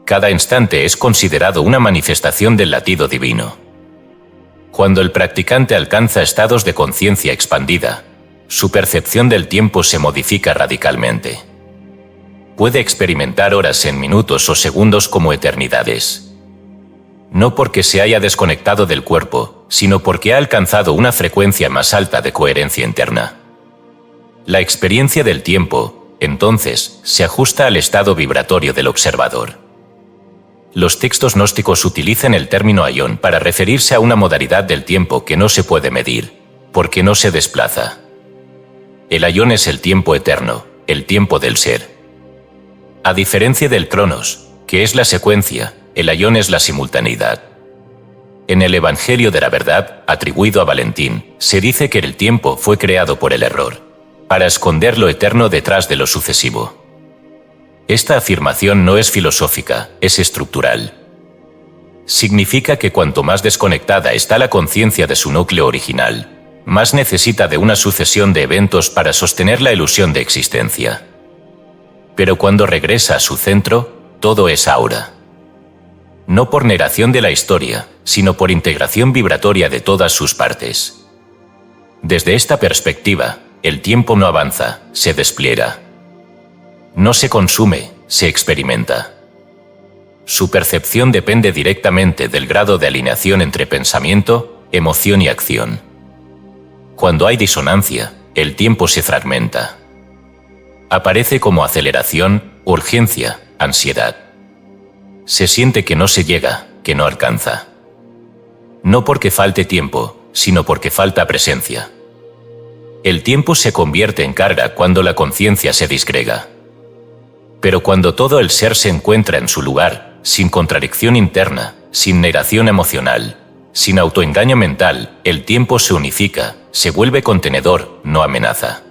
Cada instante es considerado una manifestación del latido divino. Cuando el practicante alcanza estados de conciencia expandida, su percepción del tiempo se modifica radicalmente. Puede experimentar horas en minutos o segundos como eternidades. No porque se haya desconectado del cuerpo, sino porque ha alcanzado una frecuencia más alta de coherencia interna. La experiencia del tiempo, entonces, se ajusta al estado vibratorio del observador. Los textos gnósticos utilizan el término aion para referirse a una modalidad del tiempo que no se puede medir, porque no se desplaza. El aion es el tiempo eterno, el tiempo del ser. A diferencia del cronos, que es la secuencia, el aion es la simultaneidad. En el Evangelio de la Verdad, atribuido a Valentín, se dice que el tiempo fue creado por el error, para esconder lo eterno detrás de lo sucesivo. Esta afirmación no es filosófica, es estructural. Significa que cuanto más desconectada está la conciencia de su núcleo original, más necesita de una sucesión de eventos para sostener la ilusión de existencia. Pero cuando regresa a su centro, todo es ahora. No por negación de la historia, sino por integración vibratoria de todas sus partes. Desde esta perspectiva, el tiempo no avanza, se despliega. No se consume, se experimenta. Su percepción depende directamente del grado de alineación entre pensamiento, emoción y acción. Cuando hay disonancia, el tiempo se fragmenta. Aparece como aceleración, urgencia, ansiedad. Se siente que no se llega, que no alcanza. No porque falte tiempo, sino porque falta presencia. El tiempo se convierte en carga cuando la conciencia se disgrega. Pero cuando todo el ser se encuentra en su lugar, sin contradicción interna, sin negación emocional, sin autoengaño mental, el tiempo se unifica, se vuelve contenedor, no amenaza.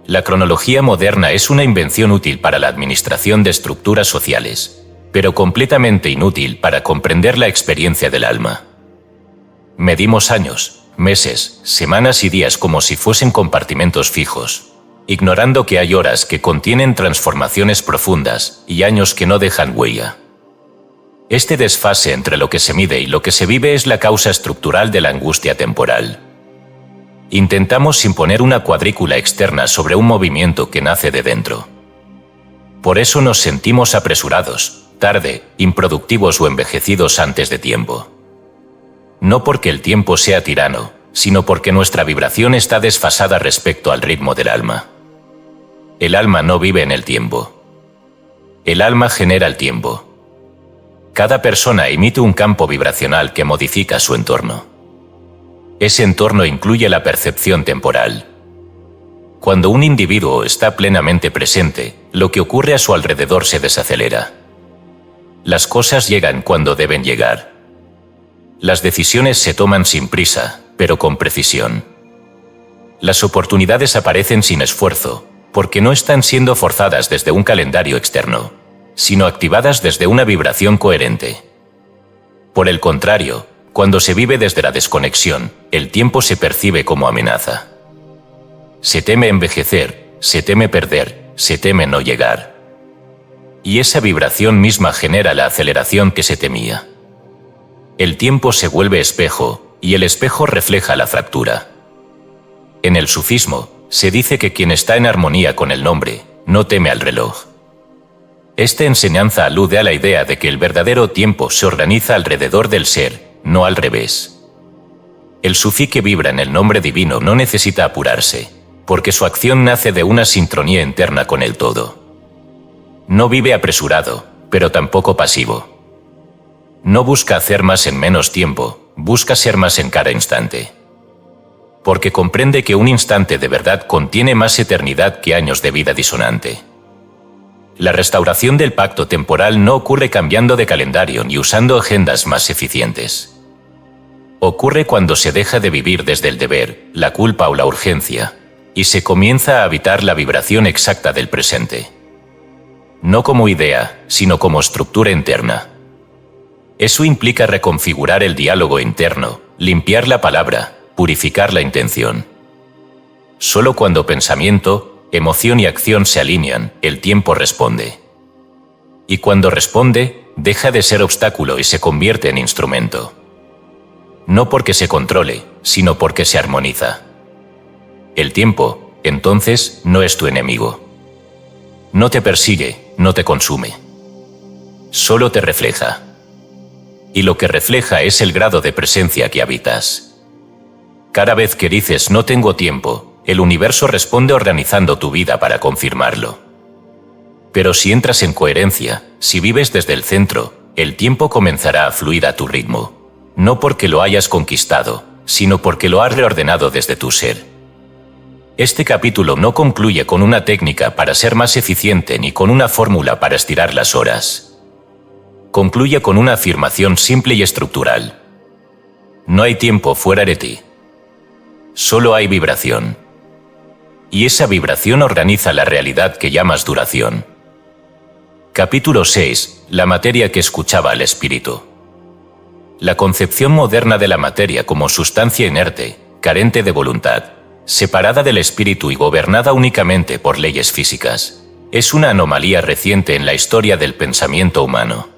La cronología moderna es una invención útil para la administración de estructuras sociales, pero completamente inútil para comprender la experiencia del alma. Medimos años, meses, semanas y días como si fuesen compartimentos fijos, ignorando que hay horas que contienen transformaciones profundas y años que no dejan huella. Este desfase entre lo que se mide y lo que se vive es la causa estructural de la angustia temporal. Intentamos imponer una cuadrícula externa sobre un movimiento que nace de dentro. Por eso nos sentimos apresurados, tarde, improductivos o envejecidos antes de tiempo. No porque el tiempo sea tirano, sino porque nuestra vibración está desfasada respecto al ritmo del alma. El alma no vive en el tiempo. El alma genera el tiempo. Cada persona emite un campo vibracional que modifica su entorno. Ese entorno incluye la percepción temporal. Cuando un individuo está plenamente presente, lo que ocurre a su alrededor se desacelera. Las cosas llegan cuando deben llegar. Las decisiones se toman sin prisa, pero con precisión. Las oportunidades aparecen sin esfuerzo, porque no están siendo forzadas desde un calendario externo, sino activadas desde una vibración coherente. Por el contrario, cuando se vive desde la desconexión, el tiempo se percibe como amenaza. Se teme envejecer, se teme perder, se teme no llegar. Y esa vibración misma genera la aceleración que se temía. El tiempo se vuelve espejo, y el espejo refleja la fractura. En el sufismo, se dice que quien está en armonía con el nombre, no teme al reloj. Esta enseñanza alude a la idea de que el verdadero tiempo se organiza alrededor del ser, no al revés. El sufí que vibra en el nombre divino no necesita apurarse, porque su acción nace de una sincronía interna con el todo. No vive apresurado, pero tampoco pasivo. No busca hacer más en menos tiempo, busca ser más en cada instante. Porque comprende que un instante de verdad contiene más eternidad que años de vida disonante. La restauración del pacto temporal no ocurre cambiando de calendario ni usando agendas más eficientes. Ocurre cuando se deja de vivir desde el deber, la culpa o la urgencia, y se comienza a habitar la vibración exacta del presente. No como idea, sino como estructura interna. Eso implica reconfigurar el diálogo interno, limpiar la palabra, purificar la intención. Solo cuando pensamiento, emoción y acción se alinean, el tiempo responde. Y cuando responde, deja de ser obstáculo y se convierte en instrumento. No porque se controle, sino porque se armoniza. El tiempo, entonces, no es tu enemigo. No te persigue, no te consume. Solo te refleja. Y lo que refleja es el grado de presencia que habitas. Cada vez que dices no tengo tiempo, el universo responde organizando tu vida para confirmarlo. Pero si entras en coherencia, si vives desde el centro, el tiempo comenzará a fluir a tu ritmo. No porque lo hayas conquistado, sino porque lo has reordenado desde tu ser. Este capítulo no concluye con una técnica para ser más eficiente ni con una fórmula para estirar las horas. Concluye con una afirmación simple y estructural. No hay tiempo fuera de ti. Solo hay vibración. Y esa vibración organiza la realidad que llamas duración. Capítulo 6. La materia que escuchaba al espíritu. La concepción moderna de la materia como sustancia inerte, carente de voluntad, separada del espíritu y gobernada únicamente por leyes físicas, es una anomalía reciente en la historia del pensamiento humano.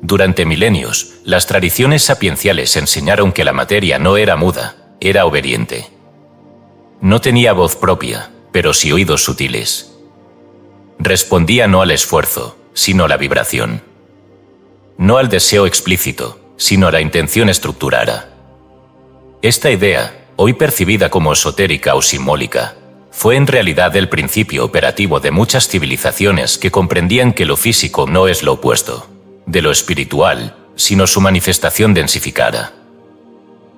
Durante milenios, las tradiciones sapienciales enseñaron que la materia no era muda, era obediente. No tenía voz propia, pero sí oídos sutiles. Respondía no al esfuerzo, sino a la vibración. No al deseo explícito, sino a la intención estructurada. Esta idea, hoy percibida como esotérica o simbólica, fue en realidad el principio operativo de muchas civilizaciones que comprendían que lo físico no es lo opuesto de lo espiritual, sino su manifestación densificada.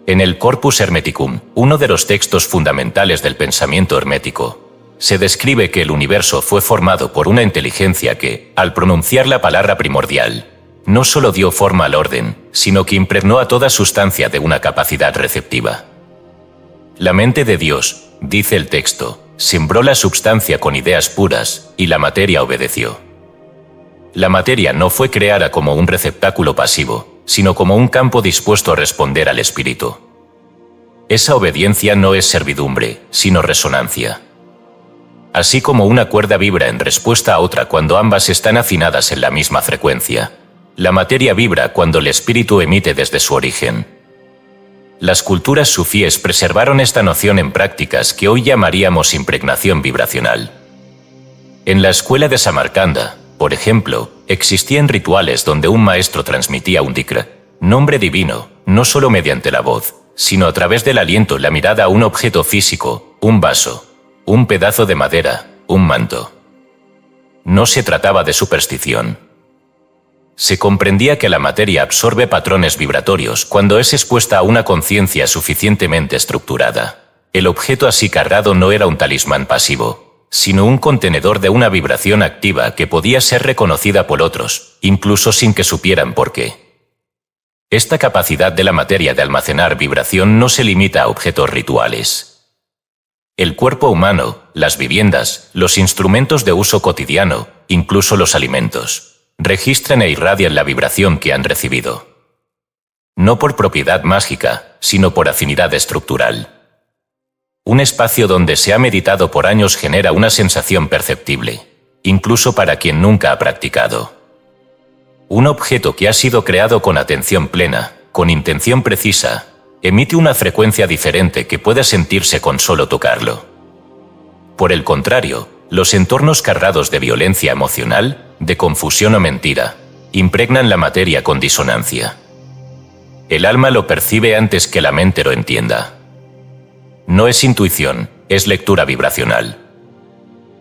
En el Corpus Hermeticum, uno de los textos fundamentales del pensamiento hermético, se describe que el universo fue formado por una inteligencia que, al pronunciar la palabra primordial, no solo dio forma al orden, sino que impregnó a toda sustancia de una capacidad receptiva. La mente de Dios, dice el texto, sembró la substancia con ideas puras, y la materia obedeció. La materia no fue creada como un receptáculo pasivo, sino como un campo dispuesto a responder al espíritu. Esa obediencia no es servidumbre, sino resonancia. Así como una cuerda vibra en respuesta a otra cuando ambas están afinadas en la misma frecuencia, la materia vibra cuando el espíritu emite desde su origen. Las culturas sufíes preservaron esta noción en prácticas que hoy llamaríamos impregnación vibracional. En la escuela de Samarcanda, por ejemplo, existían rituales donde un maestro transmitía un dhikr, nombre divino, no solo mediante la voz, sino a través del aliento y la mirada a un objeto físico, un vaso, un pedazo de madera, un manto. No se trataba de superstición. Se comprendía que la materia absorbe patrones vibratorios cuando es expuesta a una conciencia suficientemente estructurada. El objeto así cargado no era un talismán pasivo, sino un contenedor de una vibración activa que podía ser reconocida por otros, incluso sin que supieran por qué. Esta capacidad de la materia de almacenar vibración no se limita a objetos rituales. El cuerpo humano, las viviendas, los instrumentos de uso cotidiano, incluso los alimentos, registran e irradian la vibración que han recibido. No por propiedad mágica, sino por afinidad estructural. Un espacio donde se ha meditado por años genera una sensación perceptible, incluso para quien nunca ha practicado. Un objeto que ha sido creado con atención plena, con intención precisa, emite una frecuencia diferente que puede sentirse con solo tocarlo. Por el contrario, los entornos cargados de violencia emocional, de confusión o mentira, impregnan la materia con disonancia. El alma lo percibe antes que la mente lo entienda. No es intuición, es lectura vibracional.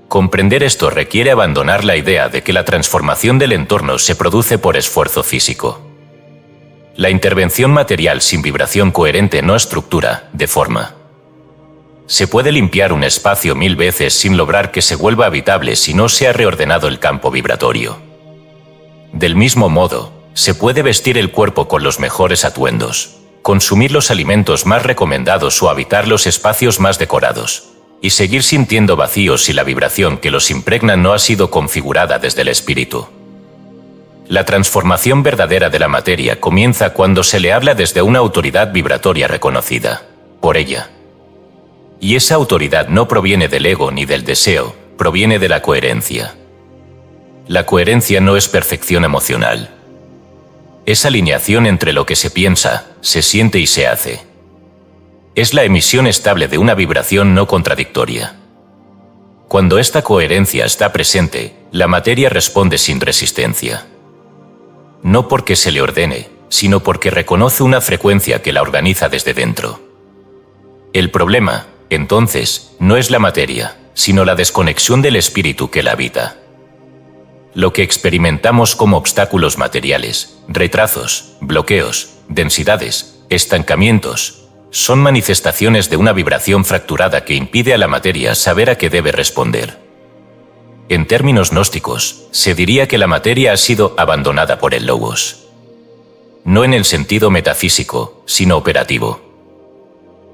Comprender esto requiere abandonar la idea de que la transformación del entorno se produce por esfuerzo físico. La intervención material sin vibración coherente no estructura, deforma. Se puede limpiar un espacio 1000 veces sin lograr que se vuelva habitable si no se ha reordenado el campo vibratorio. Del mismo modo, se puede vestir el cuerpo con los mejores atuendos, consumir los alimentos más recomendados o habitar los espacios más decorados, y seguir sintiendo vacíos si la vibración que los impregna no ha sido configurada desde el espíritu. La transformación verdadera de la materia comienza cuando se le habla desde una autoridad vibratoria reconocida por ella. Y esa autoridad no proviene del ego ni del deseo, proviene de la coherencia. La coherencia no es perfección emocional. Es alineación entre lo que se piensa, se siente y se hace. Es la emisión estable de una vibración no contradictoria. Cuando esta coherencia está presente, la materia responde sin resistencia. No porque se le ordene, sino porque reconoce una frecuencia que la organiza desde dentro. El problema, entonces, no es la materia, sino la desconexión del espíritu que la habita. Lo que experimentamos como obstáculos materiales, retrasos, bloqueos, densidades, estancamientos, son manifestaciones de una vibración fracturada que impide a la materia saber a qué debe responder. En términos gnósticos, se diría que la materia ha sido abandonada por el logos. no en el sentido metafísico, sino operativo.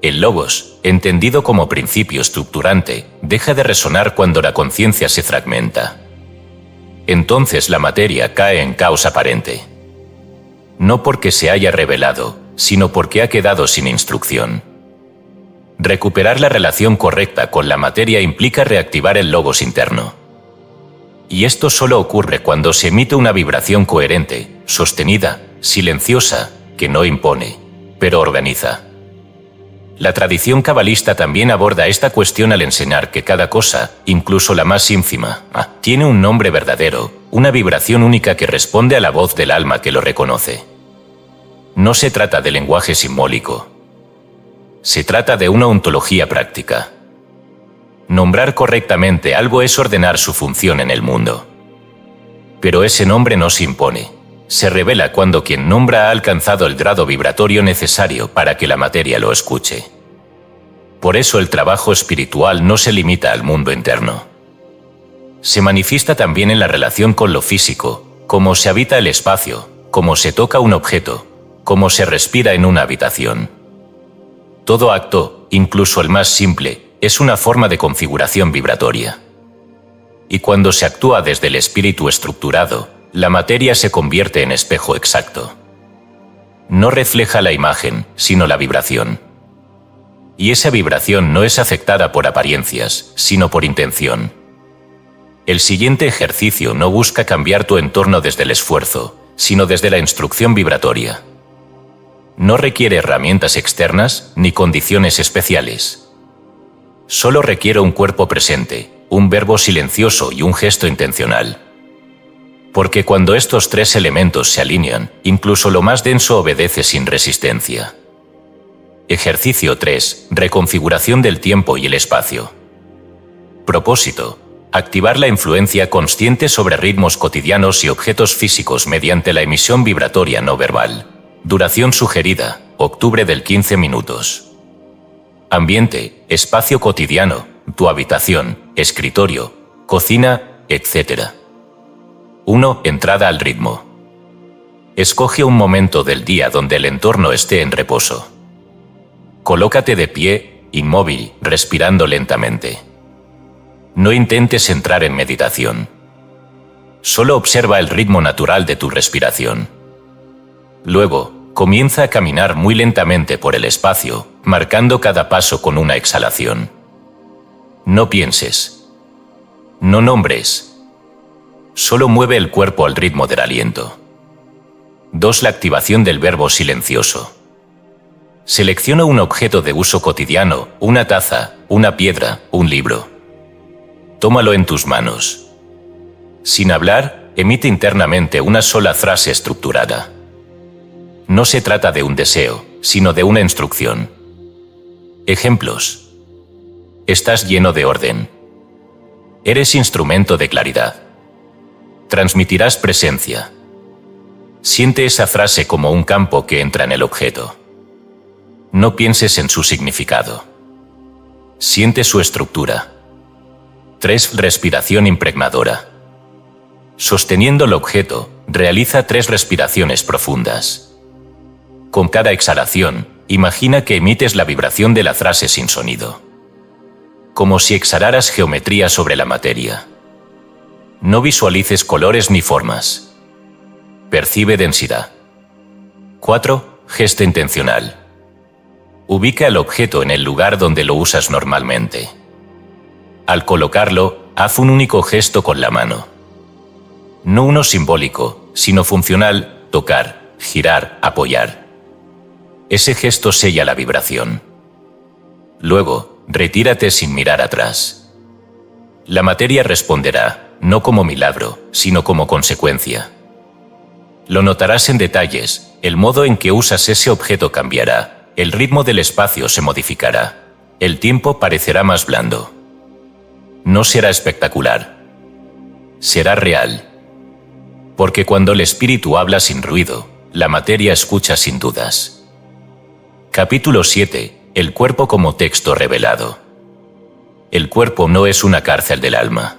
El logos, entendido como principio estructurante, deja de resonar cuando la conciencia se fragmenta. Entonces la materia cae en caos aparente. No porque se haya revelado, sino porque ha quedado sin instrucción. Recuperar la relación correcta con la materia implica reactivar el logos interno. Y esto solo ocurre cuando se emite una vibración coherente, sostenida, silenciosa, que no impone, pero organiza. La tradición cabalista también aborda esta cuestión al enseñar que cada cosa, incluso la más ínfima, tiene un nombre verdadero, una vibración única que responde a la voz del alma que lo reconoce. No se trata de lenguaje simbólico. Se trata de una ontología práctica. Nombrar correctamente algo es ordenar su función en el mundo. Pero ese nombre no se impone. Se revela cuando quien nombra ha alcanzado el grado vibratorio necesario para que la materia lo escuche. Por eso el trabajo espiritual no se limita al mundo interno. Se manifiesta también en la relación con lo físico, cómo se habita el espacio, cómo se toca un objeto, cómo se respira en una habitación. Todo acto, incluso el más simple, es una forma de configuración vibratoria. Y cuando se actúa desde el espíritu estructurado, la materia se convierte en espejo exacto. No refleja la imagen, sino la vibración. Y esa vibración no es afectada por apariencias, sino por intención. El siguiente ejercicio no busca cambiar tu entorno desde el esfuerzo, sino desde la instrucción vibratoria. No requiere herramientas externas ni condiciones especiales. Solo requiere un cuerpo presente, un verbo silencioso y un gesto intencional. Porque cuando estos tres elementos se alinean, incluso lo más denso obedece sin resistencia. Ejercicio 3. Reconfiguración del tiempo y el espacio. Propósito: activar la influencia consciente sobre ritmos cotidianos y objetos físicos mediante la emisión vibratoria no verbal. Duración sugerida: octubre del 15 minutos. Ambiente: espacio cotidiano, tu habitación, escritorio, cocina, etc. 1. Entrada al ritmo. Escoge un momento del día donde el entorno esté en reposo. Colócate de pie, inmóvil, respirando lentamente. No intentes entrar en meditación. Solo observa el ritmo natural de tu respiración. Luego, comienza a caminar muy lentamente por el espacio, marcando cada paso con una exhalación. No pienses. No nombres. Solo mueve el cuerpo al ritmo del aliento. 2. La activación del verbo silencioso. Selecciona un objeto de uso cotidiano, una taza, una piedra, un libro. Tómalo en tus manos. Sin hablar, emite internamente una sola frase estructurada. No se trata de un deseo, sino de una instrucción. Ejemplos. Estás lleno de orden. Eres instrumento de claridad. Transmitirás presencia. Siente esa frase como un campo que entra en el objeto. No pienses en su significado. Siente su estructura. 3. Respiración impregnadora. Sosteniendo el objeto, realiza 3 respiraciones profundas. Con cada exhalación, imagina que emites la vibración de la frase sin sonido. Como si exhalaras geometría sobre la materia. No visualices colores ni formas. Percibe densidad. 4. Gesto intencional. Ubica el objeto en el lugar donde lo usas normalmente. Al colocarlo, haz un único gesto con la mano. No uno simbólico, sino funcional: tocar, girar, apoyar. Ese gesto sella la vibración. Luego, retírate sin mirar atrás. La materia responderá, no como milagro, sino como consecuencia. Lo notarás en detalles: el modo en que usas ese objeto cambiará, el ritmo del espacio se modificará, el tiempo parecerá más blando. No será espectacular. Será real. Porque cuando el espíritu habla sin ruido, la materia escucha sin dudas. Capítulo 7. El cuerpo como texto revelado. El cuerpo no es una cárcel del alma.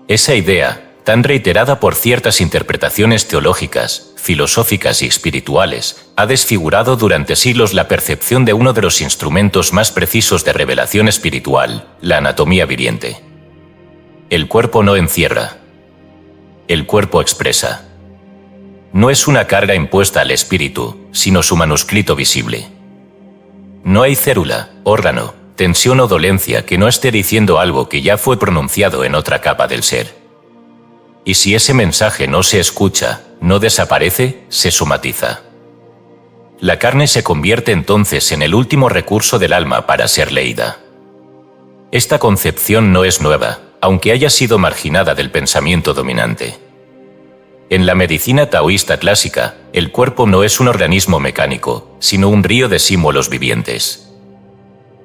Esa idea, tan reiterada por ciertas interpretaciones teológicas, filosóficas y espirituales, ha desfigurado durante siglos la percepción de uno de los instrumentos más precisos de revelación espiritual, la anatomía viviente. El cuerpo no encierra. El cuerpo expresa. No es una carga impuesta al espíritu, sino su manuscrito visible. No hay célula, órgano, tensión o dolencia que no esté diciendo algo que ya fue pronunciado en otra capa del ser. Y si ese mensaje no se escucha, no desaparece, se somatiza. La carne se convierte entonces en el último recurso del alma para ser leída. Esta concepción no es nueva, aunque haya sido marginada del pensamiento dominante. En la medicina taoísta clásica, el cuerpo no es un organismo mecánico, sino un río de símbolos vivientes.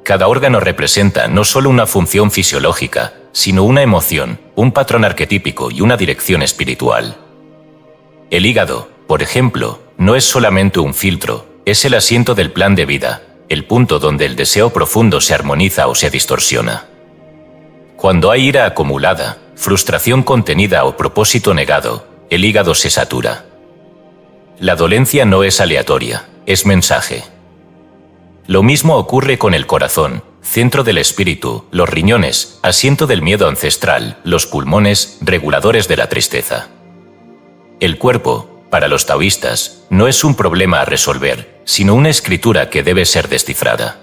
Cada órgano representa no solo una función fisiológica, sino una emoción, un patrón arquetípico y una dirección espiritual. El hígado, por ejemplo, no es solamente un filtro, es el asiento del plan de vida, el punto donde el deseo profundo se armoniza o se distorsiona. Cuando hay ira acumulada, frustración contenida o propósito negado, el hígado se satura. La dolencia no es aleatoria, es mensaje. Lo mismo ocurre con el corazón, centro del espíritu, los riñones, asiento del miedo ancestral, los pulmones, reguladores de la tristeza. El cuerpo, para los taoístas, no es un problema a resolver, sino una escritura que debe ser descifrada.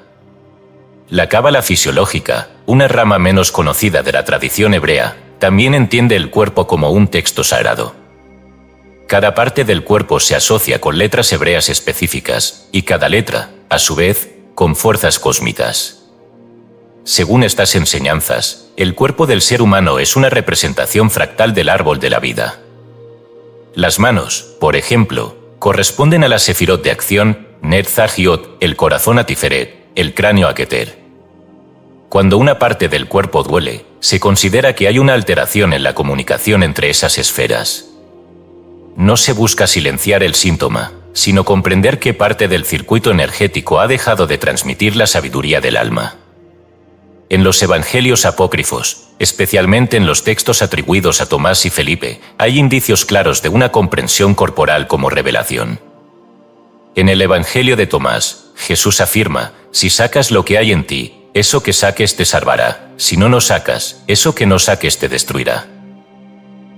La cábala fisiológica, una rama menos conocida de la tradición hebrea, también entiende el cuerpo como un texto sagrado. Cada parte del cuerpo se asocia con letras hebreas específicas, y cada letra, a su vez, con fuerzas cósmicas. Según estas enseñanzas, el cuerpo del ser humano es una representación fractal del árbol de la vida. Las manos, por ejemplo, corresponden a la sefirot de acción, Netzach-Yod, el corazón a Tiferet, el cráneo a Keter. Cuando una parte del cuerpo duele, se considera que hay una alteración en la comunicación entre esas esferas. No se busca silenciar el síntoma, sino comprender qué parte del circuito energético ha dejado de transmitir la sabiduría del alma. En los evangelios apócrifos, especialmente en los textos atribuidos a Tomás y Felipe, hay indicios claros de una comprensión corporal como revelación. En el Evangelio de Tomás, Jesús afirma: si sacas lo que hay en ti, eso que saques te salvará; si no sacas, eso que no saques te destruirá.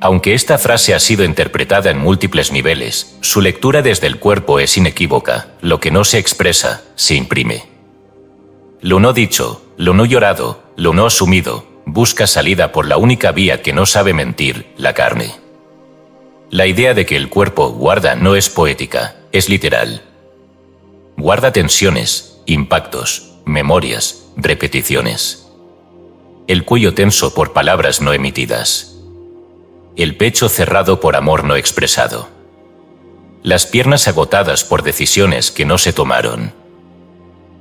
Aunque esta frase ha sido interpretada en múltiples niveles, su lectura desde el cuerpo es inequívoca: lo que no se expresa, se imprime. Lo no dicho, lo no llorado, lo no asumido, busca salida por la única vía que no sabe mentir, la carne. La idea de que el cuerpo guarda no es poética, es literal. Guarda tensiones, impactos, memorias, repeticiones. El cuello tenso por palabras no emitidas. El pecho cerrado por amor no expresado. Las piernas agotadas por decisiones que no se tomaron.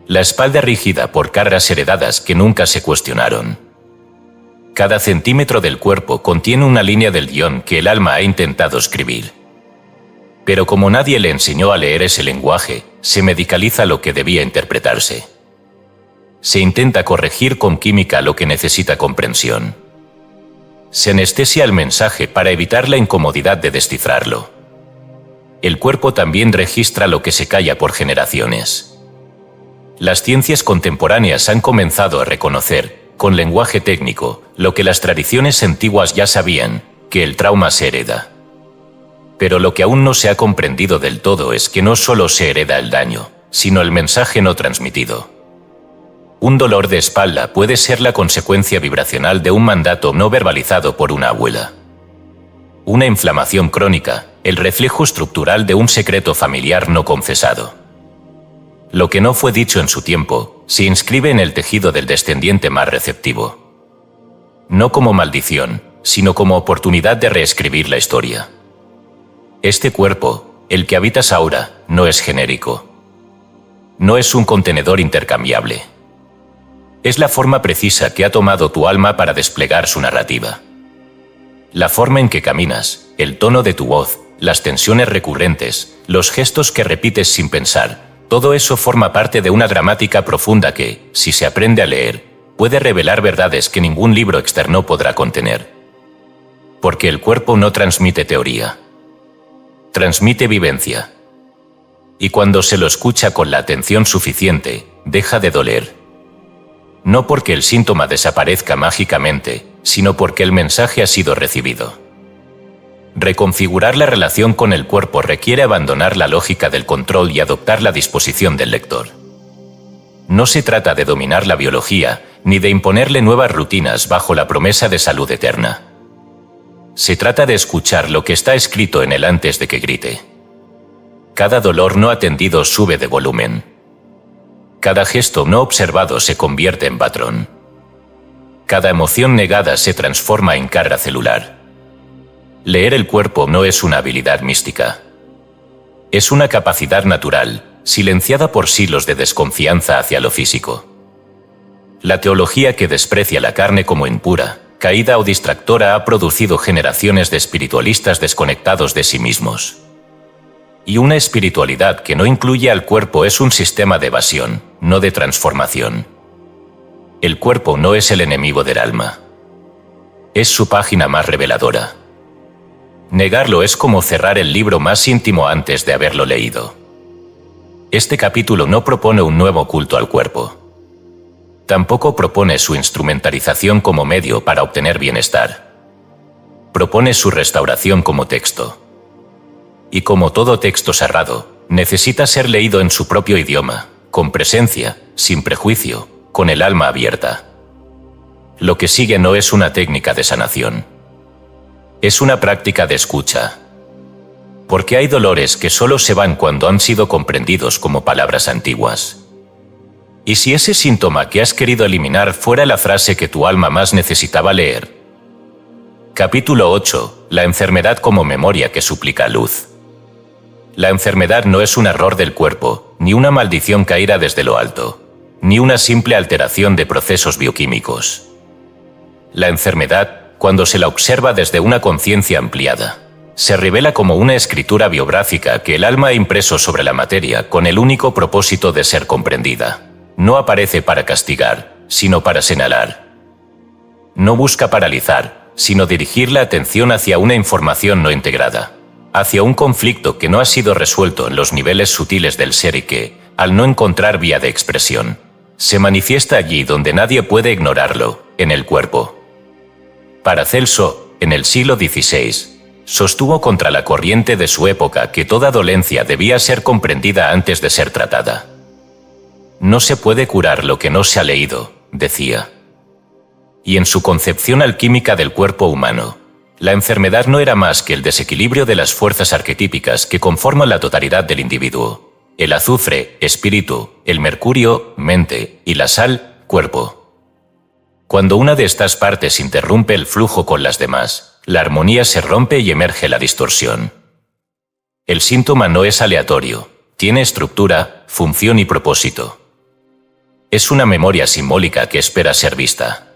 La espalda rígida por cargas heredadas que nunca se cuestionaron. Cada centímetro del cuerpo contiene una línea del guión que el alma ha intentado escribir. Pero como nadie le enseñó a leer ese lenguaje, se medicaliza lo que debía interpretarse. Se intenta corregir con química lo que necesita comprensión. Se anestesia el mensaje para evitar la incomodidad de descifrarlo. El cuerpo también registra lo que se calla por generaciones. Las ciencias contemporáneas han comenzado a reconocer, con lenguaje técnico, lo que las tradiciones antiguas ya sabían, que el trauma se hereda. Pero lo que aún no se ha comprendido del todo es que no solo se hereda el daño, sino el mensaje no transmitido. Un dolor de espalda puede ser la consecuencia vibracional de un mandato no verbalizado por una abuela. Una inflamación crónica, el reflejo estructural de un secreto familiar no confesado. Lo que no fue dicho en su tiempo, se inscribe en el tejido del descendiente más receptivo. No como maldición, sino como oportunidad de reescribir la historia. Este cuerpo, el que habitas ahora, no es genérico. No es un contenedor intercambiable. Es la forma precisa que ha tomado tu alma para desplegar su narrativa. La forma en que caminas, el tono de tu voz, las tensiones recurrentes, los gestos que repites sin pensar, todo eso forma parte de una gramática profunda que, si se aprende a leer, puede revelar verdades que ningún libro externo podrá contener. Porque el cuerpo no transmite teoría. transmite vivencia. Y cuando se lo escucha con la atención suficiente, deja de doler. No porque el síntoma desaparezca mágicamente, sino porque el mensaje ha sido recibido. Reconfigurar la relación con el cuerpo requiere abandonar la lógica del control y adoptar la disposición del lector. No se trata de dominar la biología, ni de imponerle nuevas rutinas bajo la promesa de salud eterna. Se trata de escuchar lo que está escrito en él antes de que grite. Cada dolor no atendido sube de volumen. Cada gesto no observado se convierte en patrón. Cada emoción negada se transforma en carga celular. Leer el cuerpo no es una habilidad mística. Es una capacidad natural, silenciada por siglos de desconfianza hacia lo físico. La teología que desprecia la carne como impura, caída o distractora ha producido generaciones de espiritualistas desconectados de sí mismos. Y una espiritualidad que no incluye al cuerpo es un sistema de evasión, no de transformación. El cuerpo no es el enemigo del alma. Es su página más reveladora. Negarlo es como cerrar el libro más íntimo antes de haberlo leído. Este capítulo no propone un nuevo culto al cuerpo. Tampoco propone su instrumentalización como medio para obtener bienestar. Propone su restauración como texto. Y como todo texto sagrado, necesita ser leído en su propio idioma, con presencia, sin prejuicio, con el alma abierta. Lo que sigue no es una técnica de sanación. Es una práctica de escucha. Porque hay dolores que solo se van cuando han sido comprendidos como palabras antiguas. ¿Y si ese síntoma que has querido eliminar fuera la frase que tu alma más necesitaba leer? Capítulo 8. La enfermedad como memoria que suplica luz. La enfermedad no es un error del cuerpo, ni una maldición caída desde lo alto, ni una simple alteración de procesos bioquímicos. La enfermedad, cuando se la observa desde una conciencia ampliada, se revela como una escritura biográfica que el alma ha impreso sobre la materia con el único propósito de ser comprendida. No aparece para castigar, sino para señalar. No busca paralizar, sino dirigir la atención hacia una información no integrada, hacia un conflicto que no ha sido resuelto en los niveles sutiles del ser y que, al no encontrar vía de expresión, se manifiesta allí donde nadie puede ignorarlo, en el cuerpo. Paracelso, en el siglo XVI, sostuvo contra la corriente de su época que toda dolencia debía ser comprendida antes de ser tratada. No se puede curar lo que no se ha leído, decía. Y en su concepción alquímica del cuerpo humano, la enfermedad no era más que el desequilibrio de las fuerzas arquetípicas que conforman la totalidad del individuo: el azufre, espíritu; el mercurio, mente; y la sal, cuerpo. Cuando una de estas partes interrumpe el flujo con las demás, la armonía se rompe y emerge la distorsión. El síntoma no es aleatorio, tiene estructura, función y propósito. Es una memoria simbólica que espera ser vista.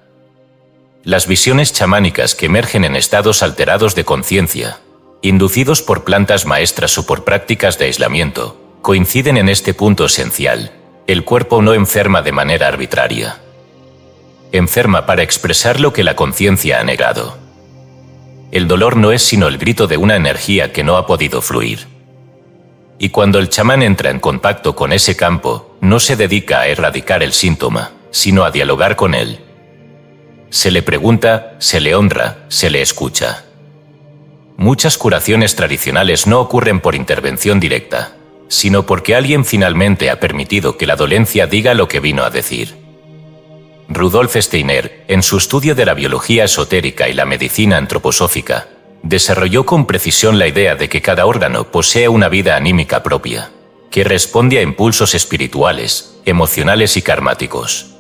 Las visiones chamánicas que emergen en estados alterados de conciencia, inducidos por plantas maestras o por prácticas de aislamiento, coinciden en este punto esencial: el cuerpo no enferma de manera arbitraria. Enferma para expresar lo que la conciencia ha negado. El dolor no es sino el grito de una energía que no ha podido fluir. Y cuando el chamán entra en contacto con ese campo, no se dedica a erradicar el síntoma, sino a dialogar con él. Se le pregunta, se le honra, se le escucha. Muchas curaciones tradicionales no ocurren por intervención directa, sino porque alguien finalmente ha permitido que la dolencia diga lo que vino a decir. Rudolf Steiner, en su estudio de la biología esotérica y la medicina antroposófica, desarrolló con precisión la idea de que cada órgano posee una vida anímica propia, que responde a impulsos espirituales, emocionales y karmáticos.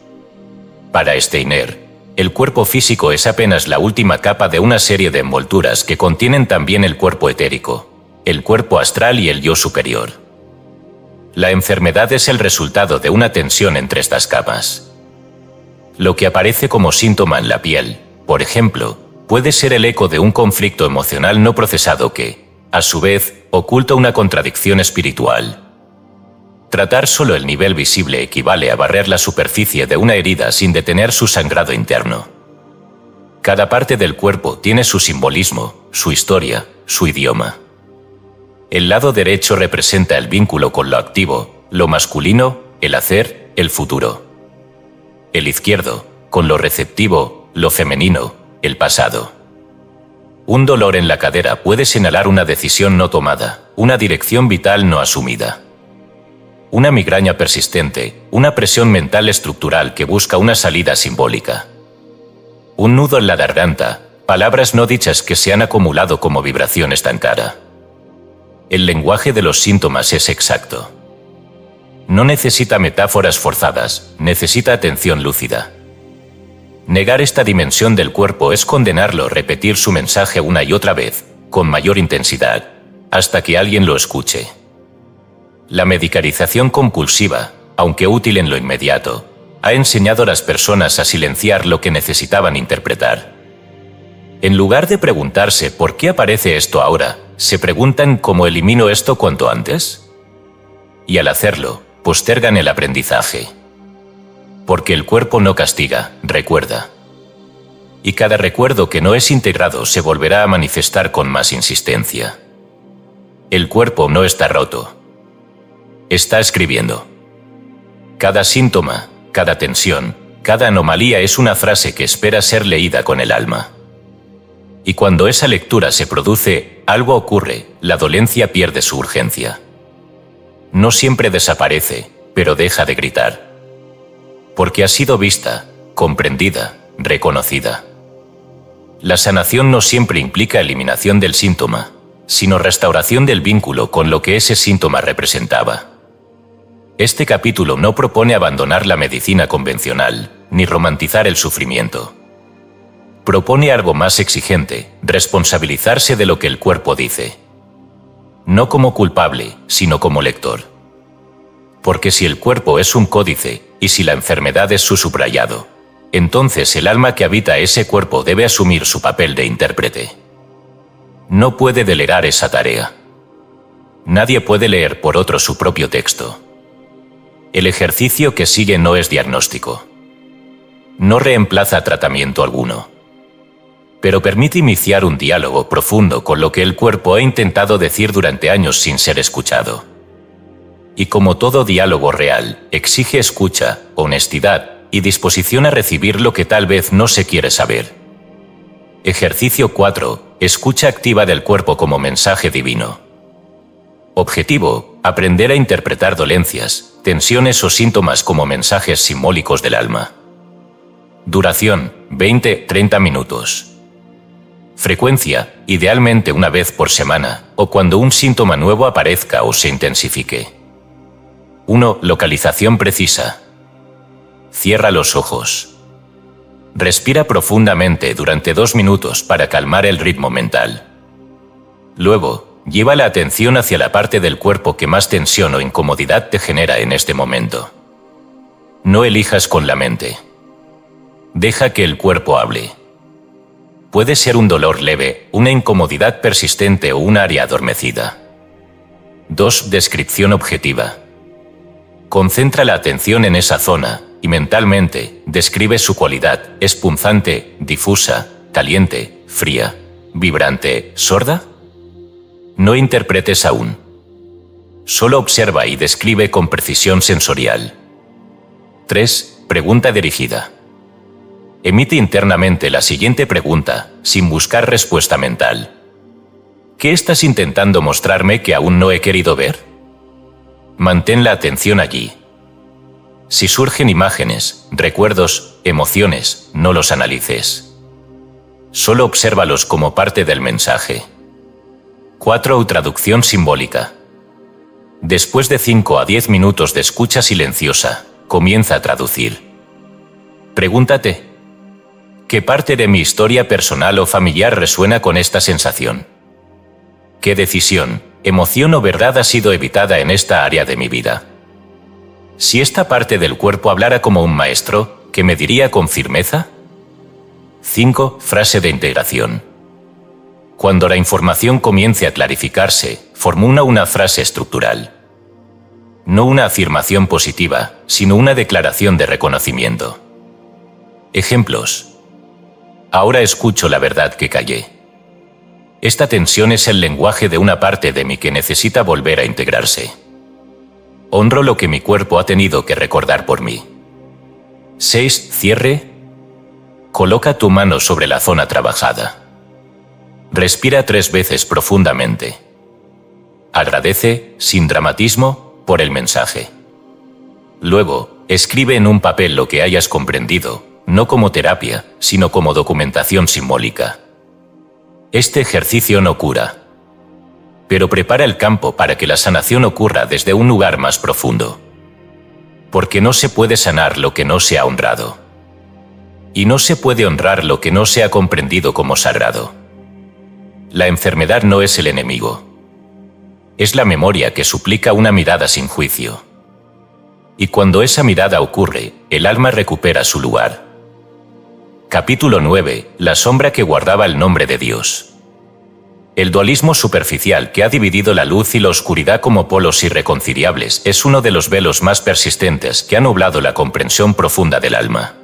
Para Steiner, el cuerpo físico es apenas la última capa de una serie de envolturas que contienen también el cuerpo etérico, el cuerpo astral y el yo superior. La enfermedad es el resultado de una tensión entre estas capas. Lo que aparece como síntoma en la piel, por ejemplo, puede ser el eco de un conflicto emocional no procesado que, a su vez, oculta una contradicción espiritual. Tratar solo el nivel visible equivale a barrer la superficie de una herida sin detener su sangrado interno. Cada parte del cuerpo tiene su simbolismo, su historia, su idioma. El lado derecho representa el vínculo con lo activo, lo masculino, el hacer, el futuro. El izquierdo, con lo receptivo, lo femenino, el pasado. Un dolor en la cadera puede señalar una decisión no tomada, una dirección vital no asumida. Una migraña persistente, una presión mental estructural que busca una salida simbólica. Un nudo en la garganta, palabras no dichas que se han acumulado como vibración estancada. El lenguaje de los síntomas es exacto. No necesita metáforas forzadas, necesita atención lúcida. Negar esta dimensión del cuerpo es condenarlo a repetir su mensaje una y otra vez, con mayor intensidad, hasta que alguien lo escuche. La medicalización compulsiva, aunque útil en lo inmediato, ha enseñado a las personas a silenciar lo que necesitaban interpretar. En lugar de preguntarse ¿por qué aparece esto ahora?, se preguntan ¿cómo elimino esto cuanto antes? Y al hacerlo, postergan el aprendizaje. Porque el cuerpo no castiga, recuerda. Y cada recuerdo que no es integrado se volverá a manifestar con más insistencia. El cuerpo no está roto. Está escribiendo. Cada síntoma, cada tensión, cada anomalía es una frase que espera ser leída con el alma. Y cuando esa lectura se produce, algo ocurre, la dolencia pierde su urgencia. No siempre desaparece, pero deja de gritar. Porque ha sido vista, comprendida, reconocida. La sanación no siempre implica eliminación del síntoma, sino restauración del vínculo con lo que ese síntoma representaba. Este capítulo no propone abandonar la medicina convencional, ni romantizar el sufrimiento. Propone algo más exigente, responsabilizarse de lo que el cuerpo dice. No como culpable, sino como lector. Porque si el cuerpo es un códice, y si la enfermedad es su subrayado, entonces el alma que habita ese cuerpo debe asumir su papel de intérprete. No puede delegar esa tarea. Nadie puede leer por otro su propio texto. El ejercicio que sigue no es diagnóstico. No reemplaza tratamiento alguno. Pero permite iniciar un diálogo profundo con lo que el cuerpo ha intentado decir durante años sin ser escuchado. Y como todo diálogo real, exige escucha, honestidad y disposición a recibir lo que tal vez no se quiere saber. Ejercicio 4. Escucha activa del cuerpo como mensaje divino. Objetivo: aprender a interpretar dolencias, tensiones o síntomas como mensajes simbólicos del alma. Duración: 20-30 minutos. Frecuencia: idealmente una vez por semana, o cuando un síntoma nuevo aparezca o se intensifique. 1. Localización precisa. Cierra los ojos. Respira profundamente durante 2 minutos para calmar el ritmo mental. Luego, lleva la atención hacia la parte del cuerpo que más tensión o incomodidad te genera en este momento. No elijas con la mente. Deja que el cuerpo hable. Puede ser un dolor leve, una incomodidad persistente o un área adormecida. 2. Descripción objetiva. Concentra la atención en esa zona y mentalmente describe su cualidad: ¿es punzante, difusa, caliente, fría, vibrante, sorda? No interpretes aún. Solo observa y describe con precisión sensorial. 3. Pregunta dirigida. Emite internamente la siguiente pregunta, sin buscar respuesta mental. ¿Qué estás intentando mostrarme que aún no he querido ver? Mantén la atención allí. Si surgen imágenes, recuerdos, emociones, no los analices. Solo obsérvalos como parte del mensaje. 4. Traducción simbólica. Después de 5 a 10 minutos de escucha silenciosa, comienza a traducir. Pregúntate: ¿qué parte de mi historia personal o familiar resuena con esta sensación? ¿Qué decisión, emoción o verdad ha sido evitada en esta área de mi vida? Si esta parte del cuerpo hablara como un maestro, ¿qué me diría con firmeza? 5. Frase de integración. Cuando la información comience a clarificarse, formula una frase estructural. No una afirmación positiva, sino una declaración de reconocimiento. Ejemplos. Ahora escucho la verdad que callé. Esta tensión es el lenguaje de una parte de mí que necesita volver a integrarse. Honro lo que mi cuerpo ha tenido que recordar por mí. 6. Cierre. Coloca tu mano sobre la zona trabajada. Respira 3 veces profundamente. Agradece, sin dramatismo, por el mensaje. Luego, escribe en un papel lo que hayas comprendido, no como terapia, sino como documentación simbólica. Este ejercicio no cura, pero prepara el campo para que la sanación ocurra desde un lugar más profundo. Porque no se puede sanar lo que no se ha honrado. Y no se puede honrar lo que no se ha comprendido como sagrado. La enfermedad no es el enemigo. Es la memoria que suplica una mirada sin juicio. Y cuando esa mirada ocurre, el alma recupera su lugar. Capítulo 9. La sombra que guardaba el nombre de Dios. El dualismo superficial que ha dividido la luz y la oscuridad como polos irreconciliables es uno de los velos más persistentes que ha nublado la comprensión profunda del alma.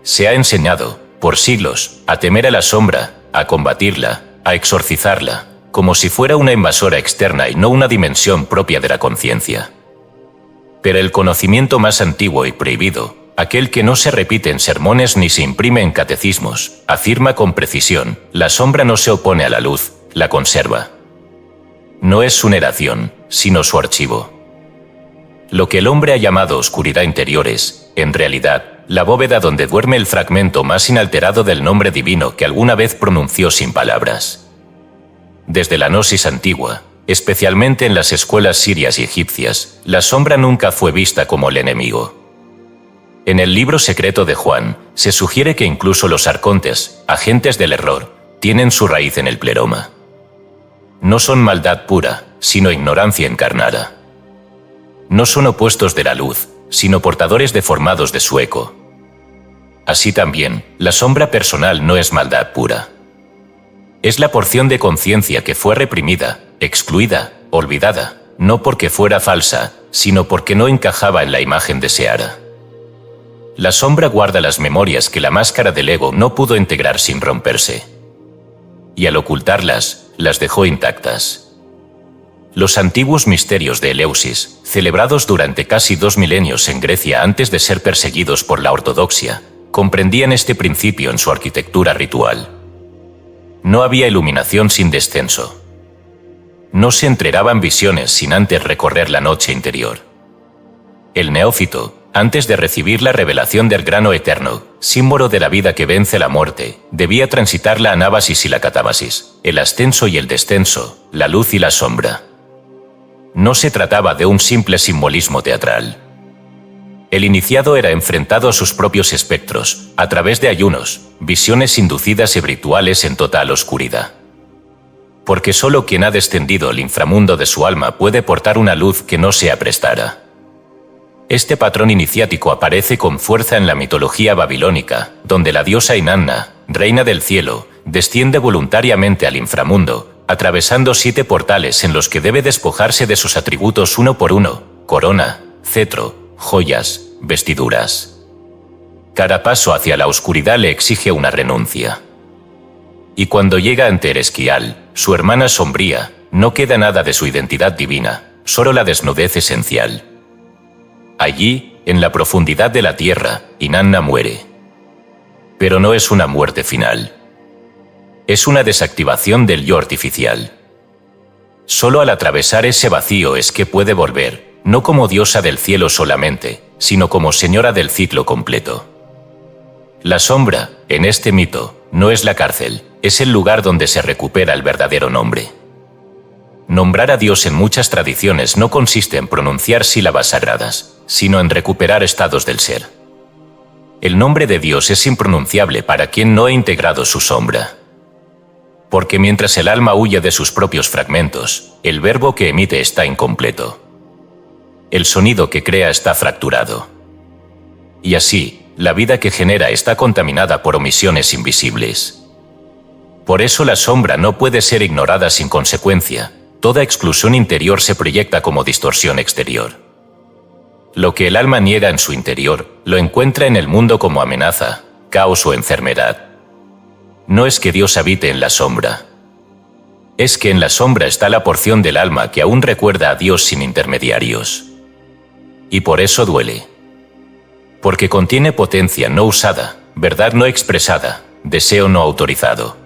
Se ha enseñado, por siglos, a temer a la sombra, a combatirla, a exorcizarla, como si fuera una invasora externa y no una dimensión propia de la conciencia. Pero el conocimiento más antiguo y prohibido, aquel que no se repite en sermones ni se imprime en catecismos, afirma con precisión: la sombra no se opone a la luz, la conserva. No es su negación, sino su archivo. Lo que el hombre ha llamado oscuridad interior es, en realidad, la bóveda donde duerme el fragmento más inalterado del nombre divino que alguna vez pronunció sin palabras. Desde la gnosis antigua, especialmente en las escuelas sirias y egipcias, la sombra nunca fue vista como el enemigo. En el libro secreto de Juan, se sugiere que incluso los arcontes, agentes del error, tienen su raíz en el pleroma. No son maldad pura, sino ignorancia encarnada. No son opuestos de la luz, sino portadores deformados de su eco. Así también, la sombra personal no es maldad pura. Es la porción de conciencia que fue reprimida, excluida, olvidada, no porque fuera falsa, sino porque no encajaba en la imagen deseada. La sombra guarda las memorias que la máscara del ego no pudo integrar sin romperse. Y al ocultarlas, las dejó intactas. Los antiguos misterios de Eleusis, celebrados durante casi 2 milenios en Grecia antes de ser perseguidos por la ortodoxia, comprendían este principio en su arquitectura ritual. No había iluminación sin descenso. No se entregaban visiones sin antes recorrer la noche interior. El neófito, antes de recibir la revelación del grano eterno, símbolo de la vida que vence la muerte, debía transitar la anábasis y la catábasis, el ascenso y el descenso, la luz y la sombra. No se trataba de un simple simbolismo teatral. El iniciado era enfrentado a sus propios espectros, a través de ayunos, visiones inducidas y rituales en total oscuridad. Porque solo quien ha descendido al inframundo de su alma puede portar una luz que no sea prestada. Este patrón iniciático aparece con fuerza en la mitología babilónica, donde la diosa Inanna, reina del cielo, desciende voluntariamente al inframundo, atravesando 7 portales en los que debe despojarse de sus atributos uno por uno: corona, cetro, joyas, vestiduras. Cada paso hacia la oscuridad le exige una renuncia. Y cuando llega ante Eresquial, su hermana sombría, no queda nada de su identidad divina, solo la desnudez esencial. Allí, en la profundidad de la tierra, Inanna muere. Pero no es una muerte final. Es una desactivación del yo artificial. Solo al atravesar ese vacío es que puede volver, no como diosa del cielo solamente, sino como señora del ciclo completo. La sombra, en este mito, no es la cárcel, es el lugar donde se recupera el verdadero nombre. Nombrar a Dios en muchas tradiciones no consiste en pronunciar sílabas sagradas, sino en recuperar estados del ser. El nombre de Dios es impronunciable para quien no ha integrado su sombra. Porque mientras el alma huye de sus propios fragmentos, el verbo que emite está incompleto. El sonido que crea está fracturado. Y así, la vida que genera está contaminada por omisiones invisibles. Por eso la sombra no puede ser ignorada sin consecuencia. Toda exclusión interior se proyecta como distorsión exterior. Lo que el alma niega en su interior, lo encuentra en el mundo como amenaza, caos o enfermedad. No es que Dios habite en la sombra. es que en la sombra está la porción del alma que aún recuerda a Dios sin intermediarios. Y por eso duele. Porque contiene potencia no usada, verdad no expresada, deseo no autorizado.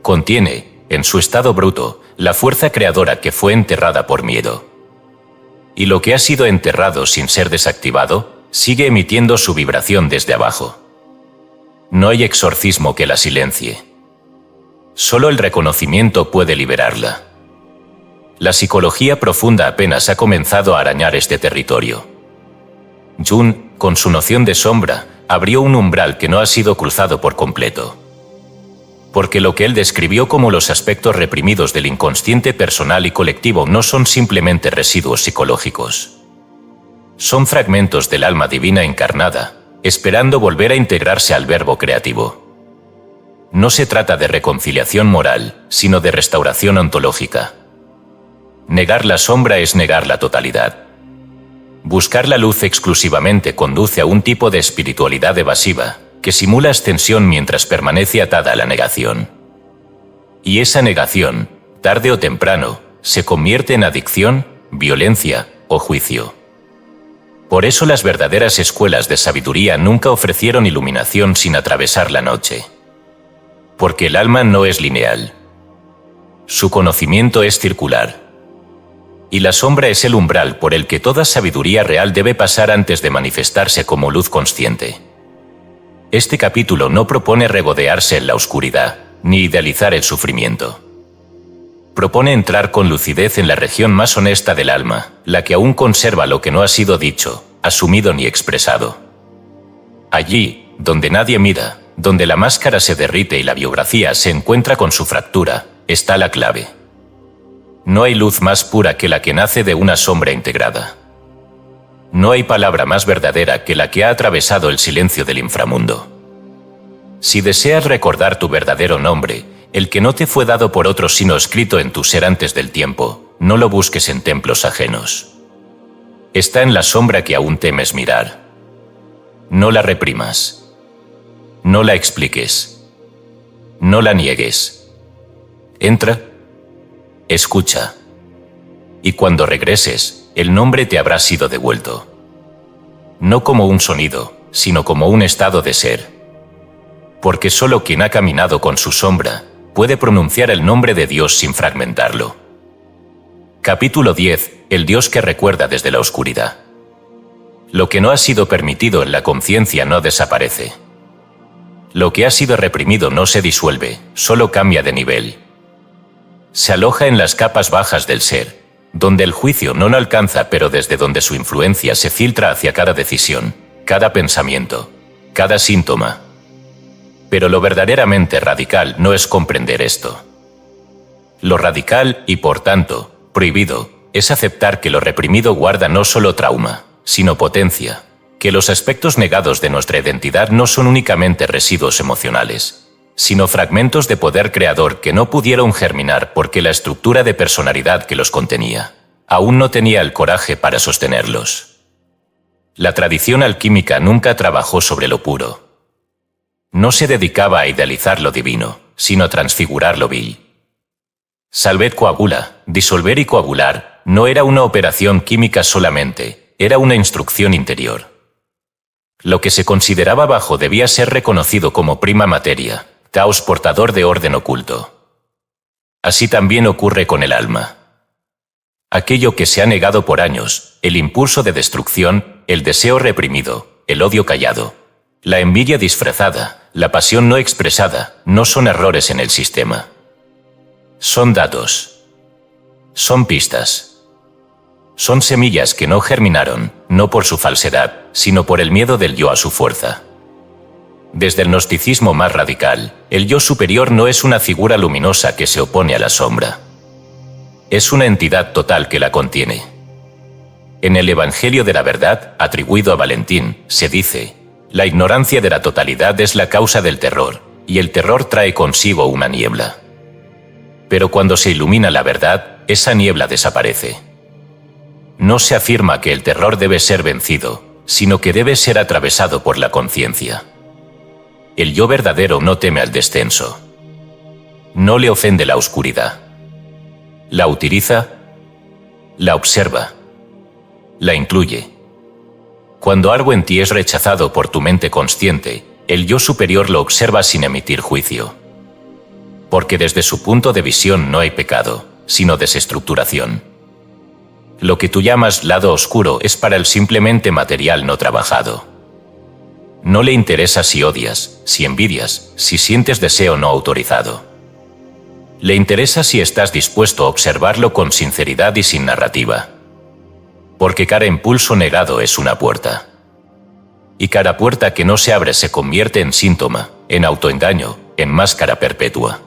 Contiene, en su estado bruto, la fuerza creadora que fue enterrada por miedo. Y lo que ha sido enterrado sin ser desactivado, sigue emitiendo su vibración desde abajo. No hay exorcismo que la silencie. Solo el reconocimiento puede liberarla. La psicología profunda apenas ha comenzado a arañar este territorio. Jung, con su noción de sombra, abrió un umbral que no ha sido cruzado por completo. Porque lo que él describió como los aspectos reprimidos del inconsciente personal y colectivo no son simplemente residuos psicológicos. Son fragmentos del alma divina encarnada, esperando volver a integrarse al verbo creativo. No se trata de reconciliación moral, sino de restauración ontológica. Negar la sombra es negar la totalidad. Buscar la luz exclusivamente conduce a un tipo de espiritualidad evasiva, que simula ascensión mientras permanece atada a la negación. Y esa negación, tarde o temprano, se convierte en adicción, violencia o juicio. Por eso las verdaderas escuelas de sabiduría nunca ofrecieron iluminación sin atravesar la noche. Porque el alma no es lineal. Su conocimiento es circular. Y la sombra es el umbral por el que toda sabiduría real debe pasar antes de manifestarse como luz consciente. Este capítulo no propone regodearse en la oscuridad, ni idealizar el sufrimiento. Propone entrar con lucidez en la región más honesta del alma, la que aún conserva lo que no ha sido dicho, asumido ni expresado. Allí, donde nadie mira, donde la máscara se derrite y la biografía se encuentra con su fractura, está la clave. No hay luz más pura que la que nace de una sombra integrada. No hay palabra más verdadera que la que ha atravesado el silencio del inframundo. Si deseas recordar tu verdadero nombre, el que no te fue dado por otros sino escrito en tu ser antes del tiempo, no lo busques en templos ajenos. Está en la sombra que aún temes mirar. No la reprimas. No la expliques. No la niegues. Entra. Escucha. Y cuando regreses, el nombre te habrá sido devuelto. No como un sonido, sino como un estado de ser. Porque solo quien ha caminado con su sombra puede pronunciar el nombre de Dios sin fragmentarlo. Capítulo 10. El Dios que recuerda desde la oscuridad. Lo que no ha sido permitido en la conciencia no desaparece. Lo que ha sido reprimido no se disuelve, solo cambia de nivel. Se aloja en las capas bajas del ser, donde el juicio no lo alcanza, pero desde donde su influencia se filtra hacia cada decisión, cada pensamiento, cada síntoma. Pero lo verdaderamente radical no es comprender esto. Lo radical y, por tanto, prohibido, es aceptar que lo reprimido guarda no solo trauma, sino potencia, que los aspectos negados de nuestra identidad no son únicamente residuos emocionales, sino fragmentos de poder creador que no pudieron germinar porque la estructura de personalidad que los contenía aún no tenía el coraje para sostenerlos. La tradición alquímica nunca trabajó sobre lo puro. No se dedicaba a idealizar lo divino, sino a transfigurar lo vil. Salvet coagula, disolver y coagular, no era una operación química solamente, era una instrucción interior. Lo que se consideraba bajo debía ser reconocido como prima materia, caos portador de orden oculto. Así también ocurre con el alma. Aquello que se ha negado por años, el impulso de destrucción, el deseo reprimido, el odio callado, la envidia disfrazada, la pasión no expresada, no son errores en el sistema. Son datos. Son pistas. Son semillas que no germinaron, no por su falsedad, sino por el miedo del yo a su fuerza. Desde el gnosticismo más radical, el yo superior no es una figura luminosa que se opone a la sombra. Es una entidad total que la contiene. En el Evangelio de la Verdad, atribuido a Valentín, se dice: la ignorancia de la totalidad es la causa del terror, y el terror trae consigo una niebla. Pero cuando se ilumina la verdad, esa niebla desaparece. No se afirma que el terror debe ser vencido, sino que debe ser atravesado por la conciencia. El yo verdadero no teme al descenso. No le ofende la oscuridad. La utiliza, la observa, la incluye. Cuando algo en ti es rechazado por tu mente consciente, el yo superior lo observa sin emitir juicio. Porque desde su punto de visión no hay pecado, sino desestructuración. Lo que tú llamas lado oscuro es para él simplemente material no trabajado. No le interesa si odias, si envidias, si sientes deseo no autorizado. Le interesa si estás dispuesto a observarlo con sinceridad y sin narrativa. Porque cada impulso negado es una puerta. Y cada puerta que no se abre se convierte en síntoma, en autoengaño, en máscara perpetua.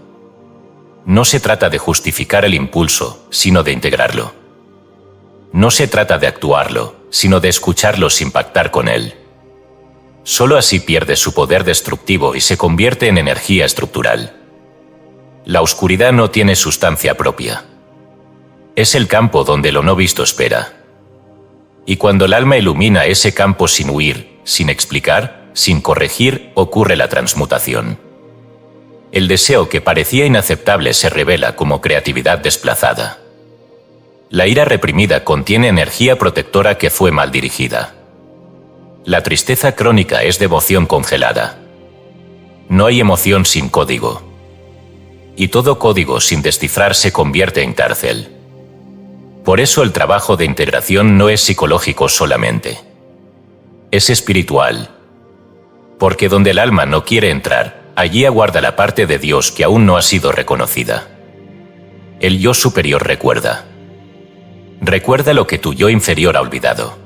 No se trata de justificar el impulso, sino de integrarlo. No se trata de actuarlo, sino de escucharlo sin pactar con él. Solo así pierde su poder destructivo y se convierte en energía estructural. La oscuridad no tiene sustancia propia. Es el campo donde lo no visto espera. Y cuando el alma ilumina ese campo sin huir, sin explicar, sin corregir, ocurre la transmutación. El deseo que parecía inaceptable se revela como creatividad desplazada. La ira reprimida contiene energía protectora que fue mal dirigida. La tristeza crónica es devoción congelada. No hay emoción sin código. Y todo código sin descifrar se convierte en cárcel. Por eso el trabajo de integración no es psicológico solamente. Es espiritual. Porque donde el alma no quiere entrar, allí aguarda la parte de Dios que aún no ha sido reconocida. El yo superior recuerda. Recuerda lo que tu yo inferior ha olvidado.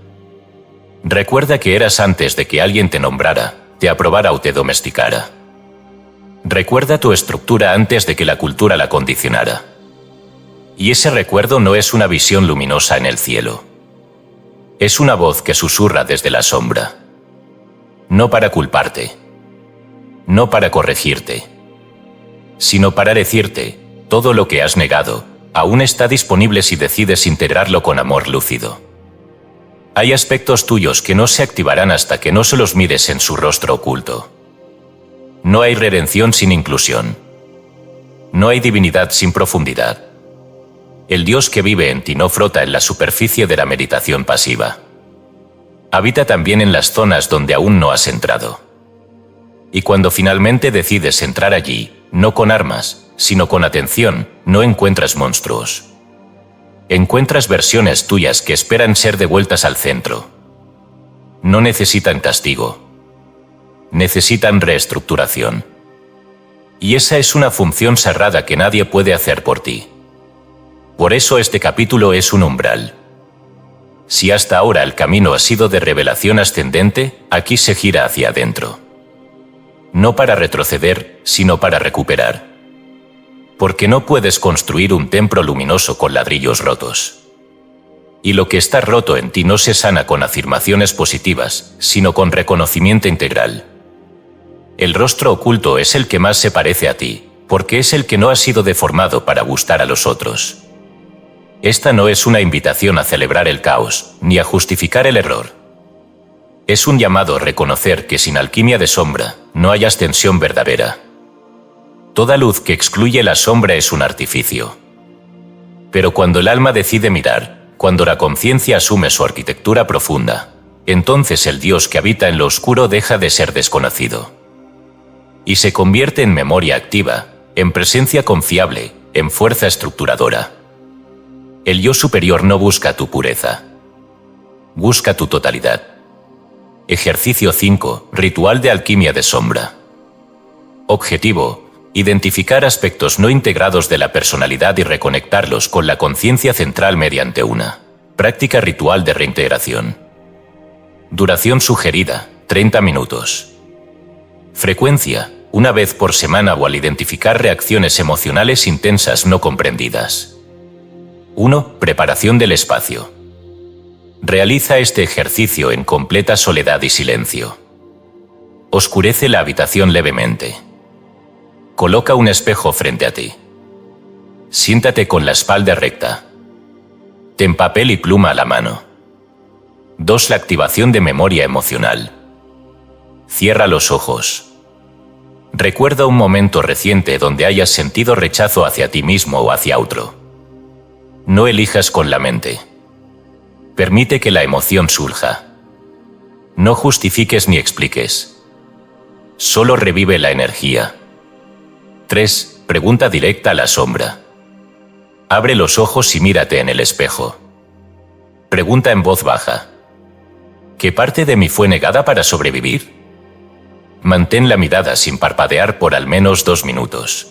Recuerda que eras antes de que alguien te nombrara, te aprobara o te domesticara. Recuerda tu estructura antes de que la cultura la condicionara. Y ese recuerdo no es una visión luminosa en el cielo. Es una voz que susurra desde la sombra. No para culparte. No para corregirte. Sino para decirte, todo lo que has negado, aún está disponible si decides integrarlo con amor lúcido. Hay aspectos tuyos que no se activarán hasta que no se los mires en su rostro oculto. No hay redención sin inclusión. No hay divinidad sin profundidad. El Dios que vive en ti no frota en la superficie de la meditación pasiva. Habita también en las zonas donde aún no has entrado. Y cuando finalmente decides entrar allí, no con armas, sino con atención, no encuentras monstruos. Encuentras versiones tuyas que esperan ser devueltas al centro. No necesitan castigo. Necesitan reestructuración. Y esa es una función sagrada que nadie puede hacer por ti. Por eso este capítulo es un umbral. Si hasta ahora el camino ha sido de revelación ascendente, aquí se gira hacia adentro. No para retroceder, sino para recuperar. Porque no puedes construir un templo luminoso con ladrillos rotos. Y lo que está roto en ti no se sana con afirmaciones positivas, sino con reconocimiento integral. El rostro oculto es el que más se parece a ti, porque es el que no ha sido deformado para gustar a los otros. Esta no es una invitación a celebrar el caos, ni a justificar el error. Es un llamado a reconocer que sin alquimia de sombra, no hay ascensión verdadera. Toda luz que excluye la sombra es un artificio. Pero cuando el alma decide mirar, cuando la conciencia asume su arquitectura profunda, entonces el Dios que habita en lo oscuro deja de ser desconocido. Y se convierte en memoria activa, en presencia confiable, en fuerza estructuradora. El yo superior no busca tu pureza. Busca tu totalidad. Ejercicio 5. Ritual de alquimia de sombra. Objetivo: identificar aspectos no integrados de la personalidad y reconectarlos con la conciencia central mediante una práctica ritual de reintegración. Duración sugerida: 30 minutos. Frecuencia: una vez por semana o al identificar reacciones emocionales intensas no comprendidas. 1. Preparación del espacio. Realiza este ejercicio en completa soledad y silencio. Oscurece la habitación levemente. Coloca un espejo frente a ti. Siéntate con la espalda recta. Ten papel y pluma a la mano. 2. La activación de memoria emocional. Cierra los ojos. Recuerda un momento reciente donde hayas sentido rechazo hacia ti mismo o hacia otro. No elijas con la mente. Permite que la emoción surja. No justifiques ni expliques. Solo revive la energía. 3. Pregunta directa a la sombra. Abre los ojos y mírate en el espejo. Pregunta en voz baja. ¿Qué parte de mí fue negada para sobrevivir? Mantén la mirada sin parpadear por al menos 2 minutos.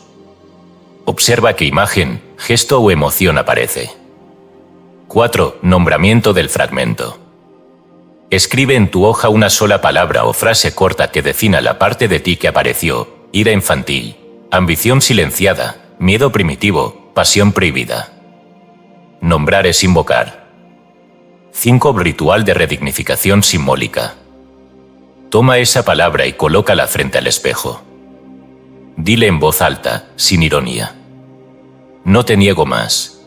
Observa qué imagen, gesto o emoción aparece. 4. Nombramiento del fragmento. Escribe en tu hoja una sola palabra o frase corta que defina la parte de ti que apareció: ira infantil, ambición silenciada, miedo primitivo, pasión prohibida. Nombrar es invocar. 5. Ritual de redignificación simbólica. Toma esa palabra y colócala frente al espejo. Dile en voz alta, sin ironía: no te niego más.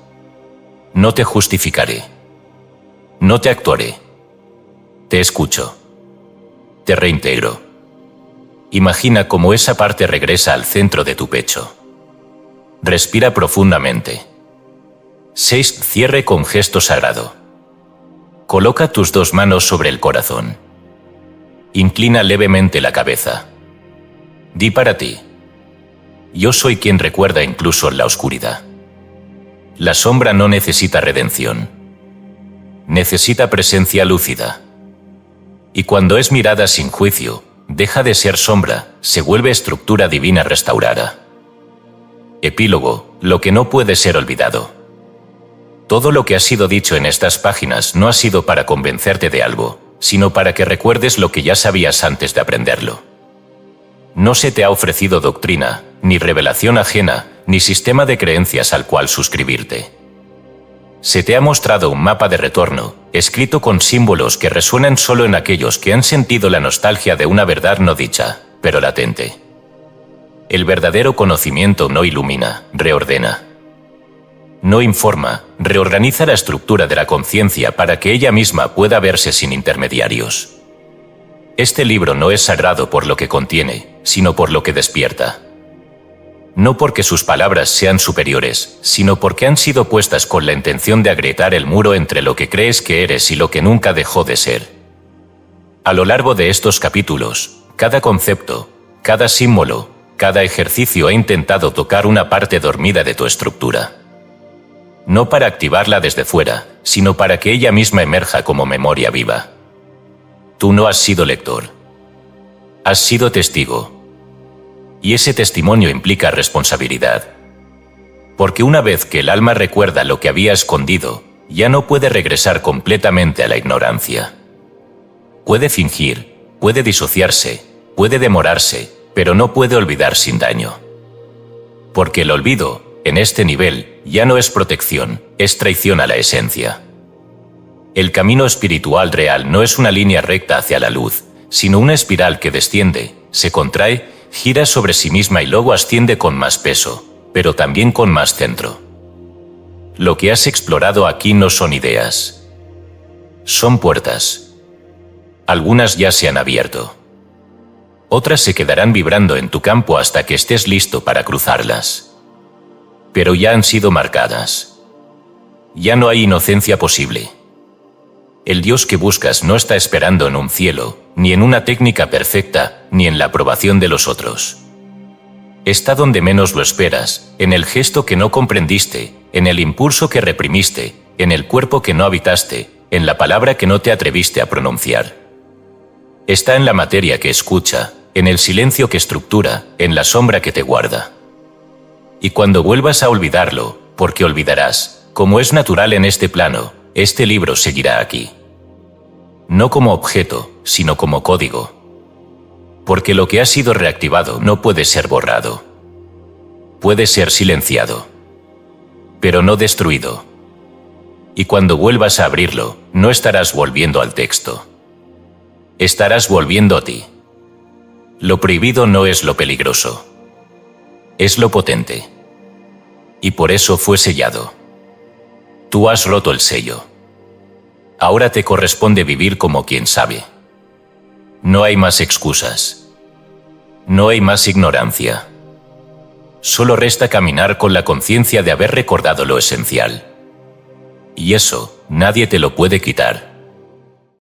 No te justificaré. No te actuaré. Te escucho. Te reintegro. Imagina cómo esa parte regresa al centro de tu pecho. Respira profundamente. 6. Cierre con gesto sagrado. Coloca tus 2 manos sobre el corazón. Inclina levemente la cabeza. Di para ti: yo soy quien recuerda incluso en la oscuridad. La sombra no necesita redención. Necesita presencia lúcida. Y cuando es mirada sin juicio, deja de ser sombra, se vuelve estructura divina restaurada. Epílogo: lo que no puede ser olvidado. Todo lo que ha sido dicho en estas páginas no ha sido para convencerte de algo, sino para que recuerdes lo que ya sabías antes de aprenderlo. No se te ha ofrecido doctrina, ni revelación ajena, ni sistema de creencias al cual suscribirte. Se te ha mostrado un mapa de retorno, escrito con símbolos que resuenan solo en aquellos que han sentido la nostalgia de una verdad no dicha, pero latente. El verdadero conocimiento no ilumina, reordena. No informa, reorganiza la estructura de la conciencia para que ella misma pueda verse sin intermediarios. Este libro no es sagrado por lo que contiene, sino por lo que despierta. No porque sus palabras sean superiores, sino porque han sido puestas con la intención de agrietar el muro entre lo que crees que eres y lo que nunca dejó de ser. A lo largo de estos capítulos, cada concepto, cada símbolo, cada ejercicio ha intentado tocar una parte dormida de tu estructura. No para activarla desde fuera, sino para que ella misma emerja como memoria viva. Tú no has sido lector. Has sido testigo. Y ese testimonio implica responsabilidad. Porque una vez que el alma recuerda lo que había escondido, ya no puede regresar completamente a la ignorancia. Puede fingir, puede disociarse, puede demorarse, pero no puede olvidar sin daño. Porque el olvido, en este nivel, ya no es protección, es traición a la esencia. El camino espiritual real no es una línea recta hacia la luz, sino una espiral que desciende, se contrae, gira sobre sí misma y luego asciende con más peso, pero también con más centro. Lo que has explorado aquí no son ideas. Son puertas. Algunas ya se han abierto. Otras se quedarán vibrando en tu campo hasta que estés listo para cruzarlas. Pero ya han sido marcadas. Ya no hay inocencia posible. El Dios que buscas no está esperando en un cielo, ni en una técnica perfecta, ni en la aprobación de los otros. Está donde menos lo esperas, en el gesto que no comprendiste, en el impulso que reprimiste, en el cuerpo que no habitaste, en la palabra que no te atreviste a pronunciar. Está en la materia que escucha, en el silencio que estructura, en la sombra que te guarda. Y cuando vuelvas a olvidarlo, porque olvidarás, como es natural en este plano, este libro seguirá aquí. No como objeto, sino como código. Porque lo que ha sido reactivado no puede ser borrado. Puede ser silenciado. Pero no destruido. Y cuando vuelvas a abrirlo, no estarás volviendo al texto. Estarás volviendo a ti. Lo prohibido no es lo peligroso. Es lo potente. Y por eso fue sellado. Tú has roto el sello. Ahora te corresponde vivir como quien sabe. No hay más excusas. no hay más ignorancia. Solo resta caminar con la conciencia de haber recordado lo esencial. Y eso nadie te lo puede quitar.